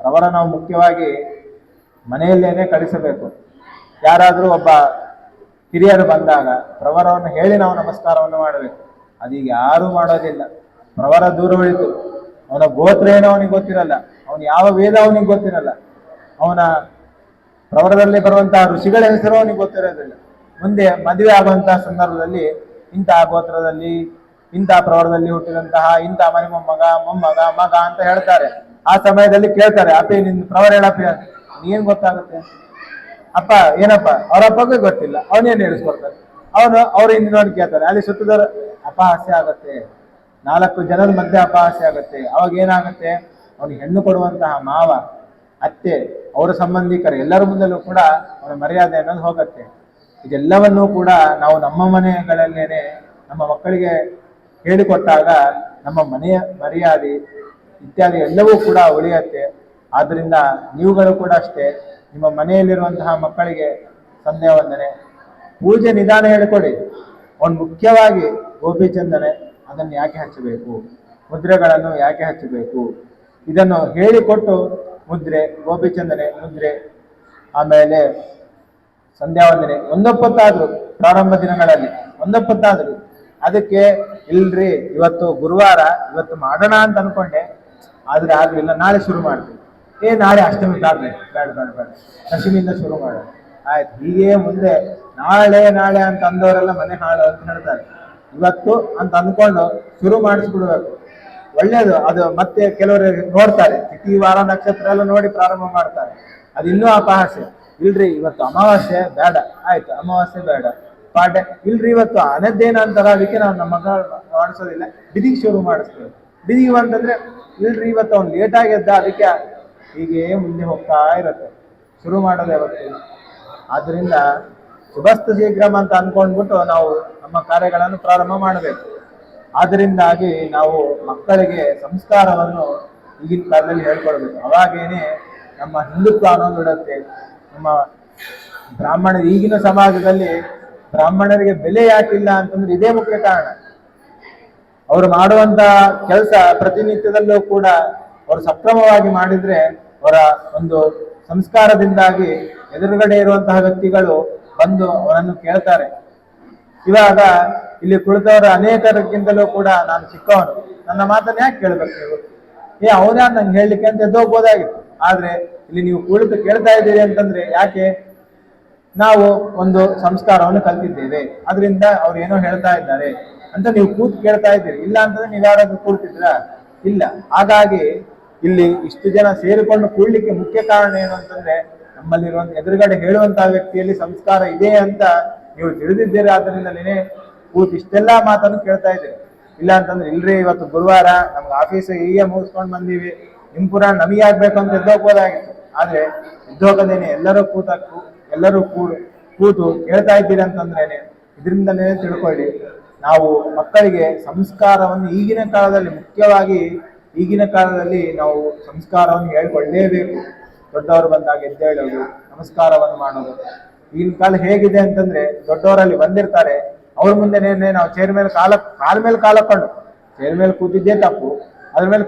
ಪ್ರವರ ನಾವು ಮುಖ್ಯವಾಗಿ ಮನೆಯಲ್ಲೇನೆ ಕಳಿಸಬೇಕು. ಯಾರಾದ್ರೂ ಒಬ್ಬ ಹಿರಿಯರು ಬಂದಾಗ ಪ್ರವರವನ್ನು ಹೇಳಿ ನಾವು ನಮಸ್ಕಾರವನ್ನು ಮಾಡಬೇಕು. ಅದೀಗ ಯಾರೂ ಮಾಡೋದಿಲ್ಲ. ಪ್ರವರ ದೂರ ಉಳಿತು, ಅವನ ಗೋತ್ರ ಏನೋ ಅವನಿಗೆ ಗೊತ್ತಿರಲ್ಲ, ಅವನು ಯಾವ ವೇದ ಅವನಿಗೆ ಗೊತ್ತಿರಲ್ಲ, ಅವನ ಪ್ರವರದಲ್ಲಿ ಬರುವಂತಹ ಋಷಿಗಳ ಹೆಸರು ಅವನಿಗೆ ಗೊತ್ತಿರೋದಿಲ್ಲ. ಮುಂದೆ ಮದುವೆ ಆಗುವಂತಹ ಸಂದರ್ಭದಲ್ಲಿ ಇಂತಹ ಗೋತ್ರದಲ್ಲಿ ಇಂತಹ ಪ್ರವರದಲ್ಲಿ ಹುಟ್ಟಿದಂತಹ ಇಂತಹ ಮನೆ ಮೊಮ್ಮಗ ಮಗ ಅಂತ ಹೇಳ್ತಾರೆ. ಆ ಸಮಯದಲ್ಲಿ ಕೇಳ್ತಾರೆ, ಅಪ್ಪಿ ನಿನ್ ಪ್ರವರ ಹೇಳಪ್ಪಿ, ಏನ್ ಗೊತ್ತಾಗುತ್ತೆ? ಅಪ್ಪ ಏನಪ್ಪ, ಅವ್ರ ಅಪ್ಪಗೆ ಗೊತ್ತಿಲ್ಲ, ಅವನೇನ್ ಹೇಳಿಸ್ಕೊಡ್ತಾರೆ. ಅವ್ರು ಇನ್ನೊಂದು ಕೇಳ್ತಾರೆ. ಅಲ್ಲಿ ಸುತ್ತದವ್ರು ಅಪಹಾಸ್ಯ ಆಗತ್ತೆ, 4 ಜನರ ಮಧ್ಯೆ ಅಪಹಾಸ್ಯ ಆಗತ್ತೆ. ಅವಾಗ ಏನಾಗುತ್ತೆ, ಅವನಿಗೆ ಹೆಣ್ಣು ಕೊಡುವಂತಹ ಮಾವ, ಅತ್ತೆ, ಅವರ ಸಂಬಂಧಿಕರು ಎಲ್ಲರ ಮುಂದಲ್ಲೂ ಕೂಡ ಅವನ ಮರ್ಯಾದೆ ಅನ್ನೋದು ಹೋಗತ್ತೆ. ಇದೆಲ್ಲವನ್ನೂ ಕೂಡ ನಾವು ನಮ್ಮ ಮನೆಗಳಲ್ಲೇನೆ ನಮ್ಮ ಮಕ್ಕಳಿಗೆ ಹೇಳಿಕೊಟ್ಟಾಗ ನಮ್ಮ ಮನೆಯ ಮರ್ಯಾದೆ ಇತ್ಯಾದಿ ಎಲ್ಲವೂ ಕೂಡ ಉಳಿಯತ್ತೆ. ಆದ್ರಿಂದ ನೀವುಗಳು ಕೂಡ ಅಷ್ಟೇ, ನಿಮ್ಮ ಮನೆಯಲ್ಲಿರುವಂತಹ ಮಕ್ಕಳಿಗೆ ಸಂಧ್ಯಾ ವಂದನೆ ಪೂಜೆ ನಿಧಾನ ಹೇಳಿಕೊಡಿ. ಅವನು ಮುಖ್ಯವಾಗಿ ಗೋಪಿಚಂದನೆ ಅದನ್ನು ಯಾಕೆ ಹಚ್ಚಬೇಕು, ಮುದ್ರೆಗಳನ್ನು ಯಾಕೆ ಹಚ್ಚಬೇಕು, ಇದನ್ನು ಹೇಳಿಕೊಟ್ಟು ಮುದ್ರೆ, ಗೋಪಿಚಂದನೆ ಮುದ್ರೆ, ಆಮೇಲೆ ಸಂಧ್ಯಾ ವಂದನೆ ಒಂದೊಪ್ಪತ್ತಾದ್ರು ಪ್ರಾರಂಭ ದಿನಗಳಲ್ಲಿ ಒಂದೊಪ್ಪತ್ತಾದ್ರು. ಅದಕ್ಕೆ ಇಲ್ರಿ ಇವತ್ತು ಗುರುವಾರ, ಇವತ್ತು ಮಾಡೋಣ ಅಂತ ಅನ್ಕೊಂಡೆ, ಆದ್ರೆ ಆಗ್ಲಿಲ್ಲ, ನಾಳೆ ಶುರು ಮಾಡ್ತೀವಿ. ನಾಳೆ ಅಷ್ಟಮಿ ಬೇಡ ದಶಮಿಯಿಂದ ಶುರು ಮಾಡೋಣ, ಆಯ್ತು. ಹೀಗೆ ಮುಂದೆ ನಾಳೆ ಅಂತ ಅಂದವರೆಲ್ಲ ಮನೆ ಹಾಳು ಅಂತ ಹೇಳ್ತಾರೆ. ಇವತ್ತು ಅಂತ ಅಂದ್ಕೊಂಡು ಶುರು ಮಾಡಿಸ್ಬಿಡ್ಬೇಕು. ಒಳ್ಳೇದು. ಅದು ಮತ್ತೆ ಕೆಲವರು ನೋಡ್ತಾರೆ, ತಿಥಿ ವಾರ ನಕ್ಷತ್ರ ಎಲ್ಲ ನೋಡಿ ಪ್ರಾರಂಭ ಮಾಡ್ತಾರೆ. ಅದು ಇನ್ನೂ ಅಪಹಾಸ್ಯ. ಇಲ್ರಿ ಇವತ್ತು ಅಮಾವಾಸ್ಯೆ ಬೇಡ, ಆಯ್ತು ಅಮಾವಾಸ್ಯೆ ಬೇಡ, ಪಾಡ್ಯ ಇಲ್ರಿ ಇವತ್ತು ಅನದ್ದೇನ ಅಂತಾರ, ಅದಕ್ಕೆ ನಾವು ನಮ್ಮ ಮಗ ಮಾಡಿಸೋದಿಲ್ಲ, ಬಿದಿಗೆ ಶುರು ಮಾಡಿಸ್ತೇವೆ. ಬಿದಿಗೆ ಅಂತಂದ್ರೆ ಇಲ್ರಿ ಇವತ್ತು ಅವ್ನು ಲೇಟಾಗಿ ಎದ್ದ, ಅದಕ್ಕೆ ಹೀಗೆ ಮುಂದೆ ಹೋಗ್ತಾ ಇರುತ್ತೆ, ಶುರು ಮಾಡೋದು ಯಾವತ್ತು. ಆದ್ರಿಂದ ಶುಭಸ್ತು ಶೀಘ್ರಂ ಅಂತ ಅನ್ಕೊಂಡ್ಬಿಟ್ಟು ನಾವು ನಮ್ಮ ಕಾರ್ಯಗಳನ್ನು ಪ್ರಾರಂಭ ಮಾಡಬೇಕು. ಆದ್ದರಿಂದಾಗಿ ನಾವು ಮಕ್ಕಳಿಗೆ ಸಂಸ್ಕಾರವನ್ನು ಈಗಿನ ಕಾಲದಲ್ಲಿ ಹೇಳ್ಕೊಡ್ಬೇಕು. ಅವಾಗೇನೆ ನಮ್ಮ ಹಿಂದುತ್ವ ಅನ್ನೋದು ಬಿಡುತ್ತೆ. ನಮ್ಮ ಈಗಿನ ಸಮಾಜದಲ್ಲಿ ಬ್ರಾಹ್ಮಣರಿಗೆ ಬೆಲೆ ಯಾಕಿಲ್ಲ ಅಂತಂದ್ರೆ ಇದೇ ಮುಖ್ಯ ಕಾರಣ. ಅವರು ಮಾಡುವಂತ ಕೆಲಸ ಪ್ರತಿನಿತ್ಯದಲ್ಲೂ ಕೂಡ ಅವರು ಸಕ್ರಮವಾಗಿ ಮಾಡಿದ್ರೆ, ಅವರ ಒಂದು ಸಂಸ್ಕಾರದಿಂದಾಗಿ ಎದುರುಗಡೆ ಇರುವಂತಹ ವ್ಯಕ್ತಿಗಳು ಬಂದು ಅವರನ್ನು ಕೇಳ್ತಾರೆ. ಇವಾಗ ಇಲ್ಲಿ ಕುಳಿತವರ ಅನೇಕರಿಗಿಂತಲೂ ಕೂಡ ನಾನು ಚಿಕ್ಕವನು, ನನ್ನ ಮಾತನ್ನ ಯಾಕೆ ಕೇಳ್ಬೇಕು ನೀವು? ಅವನ ನಂಗೆ ಹೇಳಲಿಕ್ಕೆ ಅಂತ ಎದ್ದೋಗ್ಬೋದಾಗಿತ್ತು. ಆದ್ರೆ ಇಲ್ಲಿ ನೀವು ಕುಳಿತು ಕೇಳ್ತಾ ಇದ್ದೀರಿ ಅಂತಂದ್ರೆ ಯಾಕೆ? ನಾವು ಒಂದು ಸಂಸ್ಕಾರವನ್ನು ಕಲ್ತಿದ್ದೇವೆ, ಅದರಿಂದ ಅವ್ರು ಏನೋ ಹೇಳ್ತಾ ಇದ್ದಾರೆ ಅಂತ ನೀವು ಕೂತು ಕೇಳ್ತಾ ಇದ್ದೀರಿ. ಇಲ್ಲ ಅಂತಂದ್ರೆ ನೀವ್ ಯಾರಾದ್ರೂ ಕೂರ್ತಿದ್ರ? ಇಲ್ಲ. ಹಾಗಾಗಿ ಇಲ್ಲಿ ಇಷ್ಟು ಜನ ಸೇರಿಕೊಂಡು ಕೂಡ್ಲಿಕ್ಕೆ ಮುಖ್ಯ ಕಾರಣ ಏನು ಅಂತಂದ್ರೆ, ನಮ್ಮಲ್ಲಿರುವಂತ ಎದುರುಗಡೆ ಹೇಳುವಂತಹ ವ್ಯಕ್ತಿಯಲ್ಲಿ ಸಂಸ್ಕಾರ ಇದೆ ಅಂತ ನೀವು ತಿಳಿದಿದ್ದೀರಿ. ಆದ್ದರಿಂದಲೇ ಕೂತು ಇಷ್ಟೆಲ್ಲಾ ಮಾತನ್ನು ಕೇಳ್ತಾ ಇದ್ದೀರಿ. ಇಲ್ಲ ಅಂತಂದ್ರೆ ಇಲ್ರಿ ಇವತ್ತು ಗುರುವಾರ, ನಮ್ಗೆ ಆಫೀಸ್ ಹೀಗೆ ಮುಗಿಸ್ಕೊಂಡು ಬಂದೀವಿ, ನಿಮ್ ಪುರಾಣ ನಮಗೆ ಆಗ್ಬೇಕು ಅಂತ ಎದ್ದೋಗ್ಬೋದಾಗಿತ್ತು. ಆದ್ರೆ ಎದ್ದೋಗದೇನೆ ಎಲ್ಲರೂ ಕೂತು ಕೇಳ್ತಾ ಇದ್ದೀರಿ ಅಂತಂದ್ರೇನೆ ಇದರಿಂದಲೇ ತಿಳ್ಕೊಳ್ಳಿ, ನಾವು ಮಕ್ಕಳಿಗೆ ಸಂಸ್ಕಾರವನ್ನು ಈಗಿನ ಕಾಲದಲ್ಲಿ, ಮುಖ್ಯವಾಗಿ ಈಗಿನ ಕಾಲದಲ್ಲಿ ನಾವು ಸಂಸ್ಕಾರವನ್ನು ಹೇಳ್ಕೊಳ್ಳೇಬೇಕು. ದೊಡ್ಡವರು ಬಂದಾಗ ಎದ್ದೇಳೋದು, ನಮಸ್ಕಾರವನ್ನು ಮಾಡೋದು. ಈಗಿನ ಕಾಲ ಹೇಗಿದೆ ಅಂತಂದ್ರೆ, ದೊಡ್ಡವರಲ್ಲಿ ಬಂದಿರ್ತಾರೆ, ಅವ್ರ ಮುಂದೆನೇನೆ ನಾವು ಚೇರ್ ಮೇಲೆ ಕಾಲ ಮೇಲೆ ಕಾಲಕ್ಕೊಂಡು, ಚೇರ್ ಮೇಲೆ ಕೂತಿದ್ದೇ ತಪ್ಪು, ಅದ್ರ ಮೇಲೆ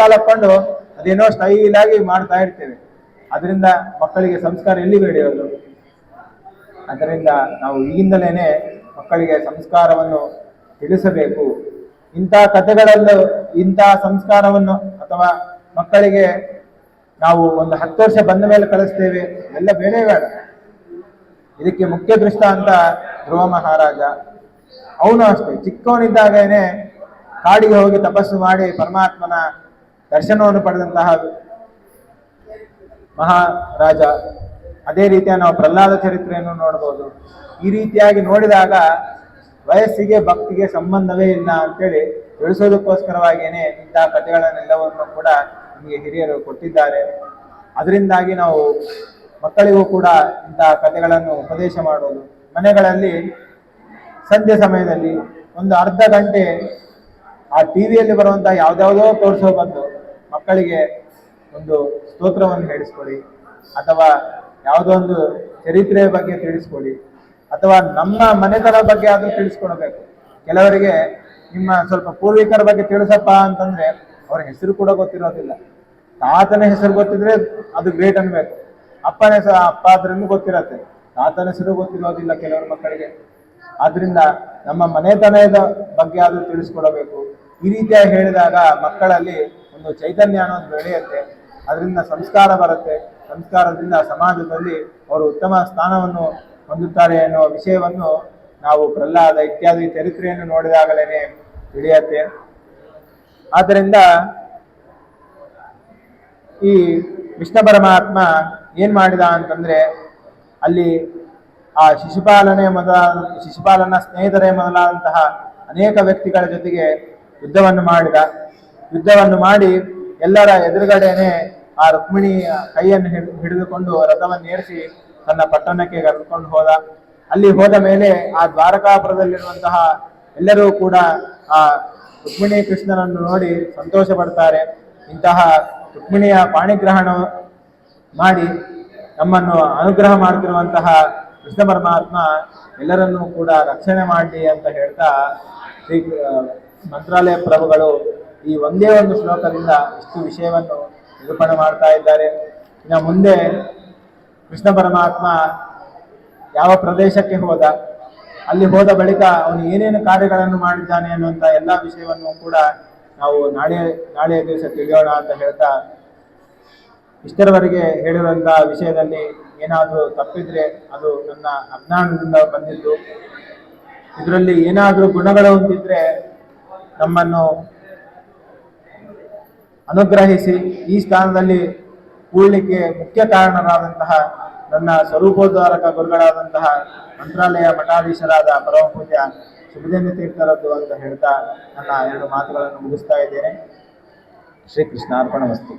ಕಾಲಕ್ಕೊಂಡು ಅದೇನೋ ಸ್ಟೈಲ್ ಆಗಿ ಮಾಡ್ತಾ ಇರ್ತೇವೆ. ಅದರಿಂದ ಮಕ್ಕಳಿಗೆ ಸಂಸ್ಕಾರ ಎಲ್ಲಿ ಬೆಳೆಯೋದು? ಅದರಿಂದ ನಾವು ಈಗಿಂದಲೇನೆ ಮಕ್ಕಳಿಗೆ ಸಂಸ್ಕಾರವನ್ನು ತಿಳಿಸಬೇಕು. ಇಂತಹ ಕಥೆಗಳಲ್ಲೂ ಇಂತಹ ಸಂಸ್ಕಾರವನ್ನು, ಅಥವಾ ಮಕ್ಕಳಿಗೆ ನಾವು ಒಂದು 10 ವರ್ಷ ಬಂದ ಮೇಲೆ ಕಳಿಸ್ತೇವೆ ಎಲ್ಲ ಬೇಡ. ಇದಕ್ಕೆ ಮುಖ್ಯ ದೃಷ್ಟ ಅಂತ ಧ್ರುವ ಮಹಾರಾಜ, ಅವನು ಅಷ್ಟೇ ಚಿಕ್ಕವನಿದ್ದಾಗೇನೆ ಕಾಡಿಗೆ ಹೋಗಿ ತಪಸ್ಸು ಮಾಡಿ ಪರಮಾತ್ಮನ ದರ್ಶನವನ್ನು ಪಡೆದಂತಹ ಮಹಾರಾಜ. ಅದೇ ರೀತಿಯ ನಾವು ಪ್ರಹ್ಲಾದ ಚರಿತ್ರೆಯನ್ನು ನೋಡಬಹುದು. ಈ ರೀತಿಯಾಗಿ ನೋಡಿದಾಗ ವಯಸ್ಸಿಗೆ ಭಕ್ತಿಗೆ ಸಂಬಂಧವೇ ಇಲ್ಲ ಅಂತೇಳಿ ತಿಳಿಸೋದಕ್ಕೋಸ್ಕರವಾಗಿಯೇ ಇಂತಹ ಕಥೆಗಳನ್ನೆಲ್ಲವನ್ನು ಕೂಡ ನಮಗೆ ಹಿರಿಯರು ಕೊಟ್ಟಿದ್ದಾರೆ. ಅದರಿಂದಾಗಿ ನಾವು ಮಕ್ಕಳಿಗೂ ಕೂಡ ಇಂತಹ ಕಥೆಗಳನ್ನು ಉಪದೇಶ ಮಾಡೋದು. ಮನೆಗಳಲ್ಲಿ ಸಂಜೆ ಸಮಯದಲ್ಲಿ ಒಂದು ಅರ್ಧ ಗಂಟೆ ಆ ಟಿವಿಯಲ್ಲಿ ಬರುವಂತಹ ಯಾವ್ದಾವುದೋ ತೋರಿಸೋ ಬಂದು ಮಕ್ಕಳಿಗೆ ಒಂದು ಸ್ತೋತ್ರವನ್ನು ಹೇಳಿಸ್ಕೊಡಿ, ಅಥವಾ ಯಾವುದೋ ಒಂದು ಚರಿತ್ರೆಯ ಬಗ್ಗೆ ತಿಳಿಸ್ಕೊಡಿ, ಅಥವಾ ನಮ್ಮ ಮನೆತನ ಬಗ್ಗೆ ಆದ್ರೂ ತಿಳಿಸ್ಕೊಡ್ಬೇಕು. ಕೆಲವರಿಗೆ ನಿಮ್ಮ ಸ್ವಲ್ಪ ಪೂರ್ವಿಕರ ಬಗ್ಗೆ ತಿಳಿಸಪ್ಪ ಅಂತಂದ್ರೆ ಅವ್ರ ಹೆಸರು ಕೂಡ ಗೊತ್ತಿರೋದಿಲ್ಲ. ತಾತನ ಹೆಸರು ಗೊತ್ತಿದ್ರೆ ಅದು ಗ್ರೇಟ್ ಅನ್ಬೇಕು. ಅಪ್ಪನ ಹೆಸರು ಅಪ್ಪ ಆದ್ರೂ ಗೊತ್ತಿರತ್ತೆ, ತಾತನ ಹೆಸರು ಗೊತ್ತಿರೋದಿಲ್ಲ ಕೆಲವರ ಮಕ್ಕಳಿಗೆ. ಆದ್ರಿಂದ ನಮ್ಮ ಮನೆತನದ ಬಗ್ಗೆ ಆದ್ರೂ ತಿಳಿಸ್ಕೊಡಬೇಕು. ಈ ರೀತಿಯಾಗಿ ಹೇಳಿದಾಗ ಮಕ್ಕಳಲ್ಲಿ ಒಂದು ಚೈತನ್ಯ ಅನ್ನೋದು ಬೆಳೆಯುತ್ತೆ. ಅದರಿಂದ ಸಂಸ್ಕಾರ ಬರುತ್ತೆ. ಸಂಸ್ಕಾರದಿಂದ ಸಮಾಜದಲ್ಲಿ ಅವರು ಉತ್ತಮ ಸ್ಥಾನವನ್ನು ಹೊಂದುತ್ತಾರೆ ಎನ್ನುವ ವಿಷಯವನ್ನು ನಾವು ಪ್ರಹ್ಲಾದ ಇತ್ಯಾದಿ ಚರಿತ್ರೆಯನ್ನು ನೋಡಿದಾಗಲೇ ತಿಳಿಯುತ್ತೆ. ಆದ್ದರಿಂದ ಈ ಕೃಷ್ಣ ಪರಮಾತ್ಮ ಏನ್ ಮಾಡಿದ ಅಂತಂದ್ರೆ, ಅಲ್ಲಿ ಆ ಶಿಶುಪಾಲನ ಸ್ನೇಹಿತರೇ ಮೊದಲಾದಂತಹ ಅನೇಕ ವ್ಯಕ್ತಿಗಳ ಜೊತೆಗೆ ಯುದ್ಧವನ್ನು ಮಾಡಿ ಎಲ್ಲರ ಎದುರುಗಡೆನೆ ಆ ರುಕ್ಮಿಣಿಯ ಕೈಯನ್ನು ಹಿಡಿದುಕೊಂಡು ರಥವನ್ನು ಏರಿಸಿ ತನ್ನ ಪಟ್ಟಣಕ್ಕೆ ಕರೆದುಕೊಂಡು ಹೋದ. ಅಲ್ಲಿ ಹೋದ ಮೇಲೆ ಆ ದ್ವಾರಕಾಪುರದಲ್ಲಿರುವಂತಹ ಎಲ್ಲರೂ ಕೂಡ ಆ ರುಕ್ಮಿಣಿ ಕೃಷ್ಣನನ್ನು ನೋಡಿ ಸಂತೋಷ ಪಡ್ತಾರೆ. ಇಂತಹ ರುಕ್ಮಿಣಿಯ ಪಾಣಿಗ್ರಹಣ ಮಾಡಿ ನಮ್ಮನ್ನು ಅನುಗ್ರಹ ಮಾಡ್ತಿರುವಂತಹ ಕೃಷ್ಣ ಪರಮಾತ್ಮ ಎಲ್ಲರನ್ನೂ ಕೂಡ ರಕ್ಷಣೆ ಮಾಡಲಿ ಅಂತ ಹೇಳ್ತಾ ಶ್ರೀ ಮಂತ್ರಾಲಯ ಪ್ರಭುಗಳು ಈ ಒಂದೇ ಒಂದು ಶ್ಲೋಕದಿಂದ ಇಷ್ಟು ವಿಷಯವನ್ನು ನಿರೂಪಣೆ ಮಾಡ್ತಾ ಇದ್ದಾರೆ. ಇನ್ನು ಮುಂದೆ ಕೃಷ್ಣ ಪರಮಾತ್ಮ ಯಾವ ಪ್ರದೇಶಕ್ಕೆ ಹೋದ, ಅಲ್ಲಿ ಹೋದ ಬಳಿಕ ಅವನು ಏನೇನು ಕಾರ್ಯಗಳನ್ನು ಮಾಡಿದ್ದಾನೆ ಅನ್ನುವಂಥ ಎಲ್ಲ ವಿಷಯವನ್ನು ಕೂಡ ನಾವು ನಾಳೆಯ ದಿವಸ ತಿಳಿಯೋಣ ಅಂತ ಹೇಳ್ತಾ, ಇಷ್ಟರವರೆಗೆ ಹೇಳಿರುವಂತಹ ವಿಷಯದಲ್ಲಿ ಏನಾದರೂ ತಪ್ಪಿದ್ರೆ ಅದು ನನ್ನ ಅಜ್ಞಾನದಿಂದ ಬಂದಿದ್ದು. ಇದರಲ್ಲಿ ಏನಾದರೂ ಗುಣಗಳು ಹೊಂದಿದ್ರೆ ನಮ್ಮನ್ನು ಅನುಗ್ರಹಿಸಿ ಈ ಸ್ಥಾನದಲ್ಲಿ ಕೂಡಲಿಕ್ಕೆ ಮುಖ್ಯ ಕಾರಣರಾದಂತಹ ನನ್ನ ಸ್ವರೂಪೋದ್ಧಾರಕ ಗುರುಗಳಾದಂತಹ ಮಂತ್ರಾಲಯ ಮಠಾಧೀಶರಾದ ಪರಮ ಪೂಜ್ಯ ಸುಬುಧೇಂದ್ರ ತೀರ್ಥರದ್ದು ಅಂತ ಹೇಳ್ತಾ ನನ್ನ 2 ಮಾತುಗಳನ್ನು ಮುಗಿಸ್ತಾ ಇದ್ದೇನೆ. ಶ್ರೀಕೃಷ್ಣಾರ್ಪಣ ವಸ್ತು.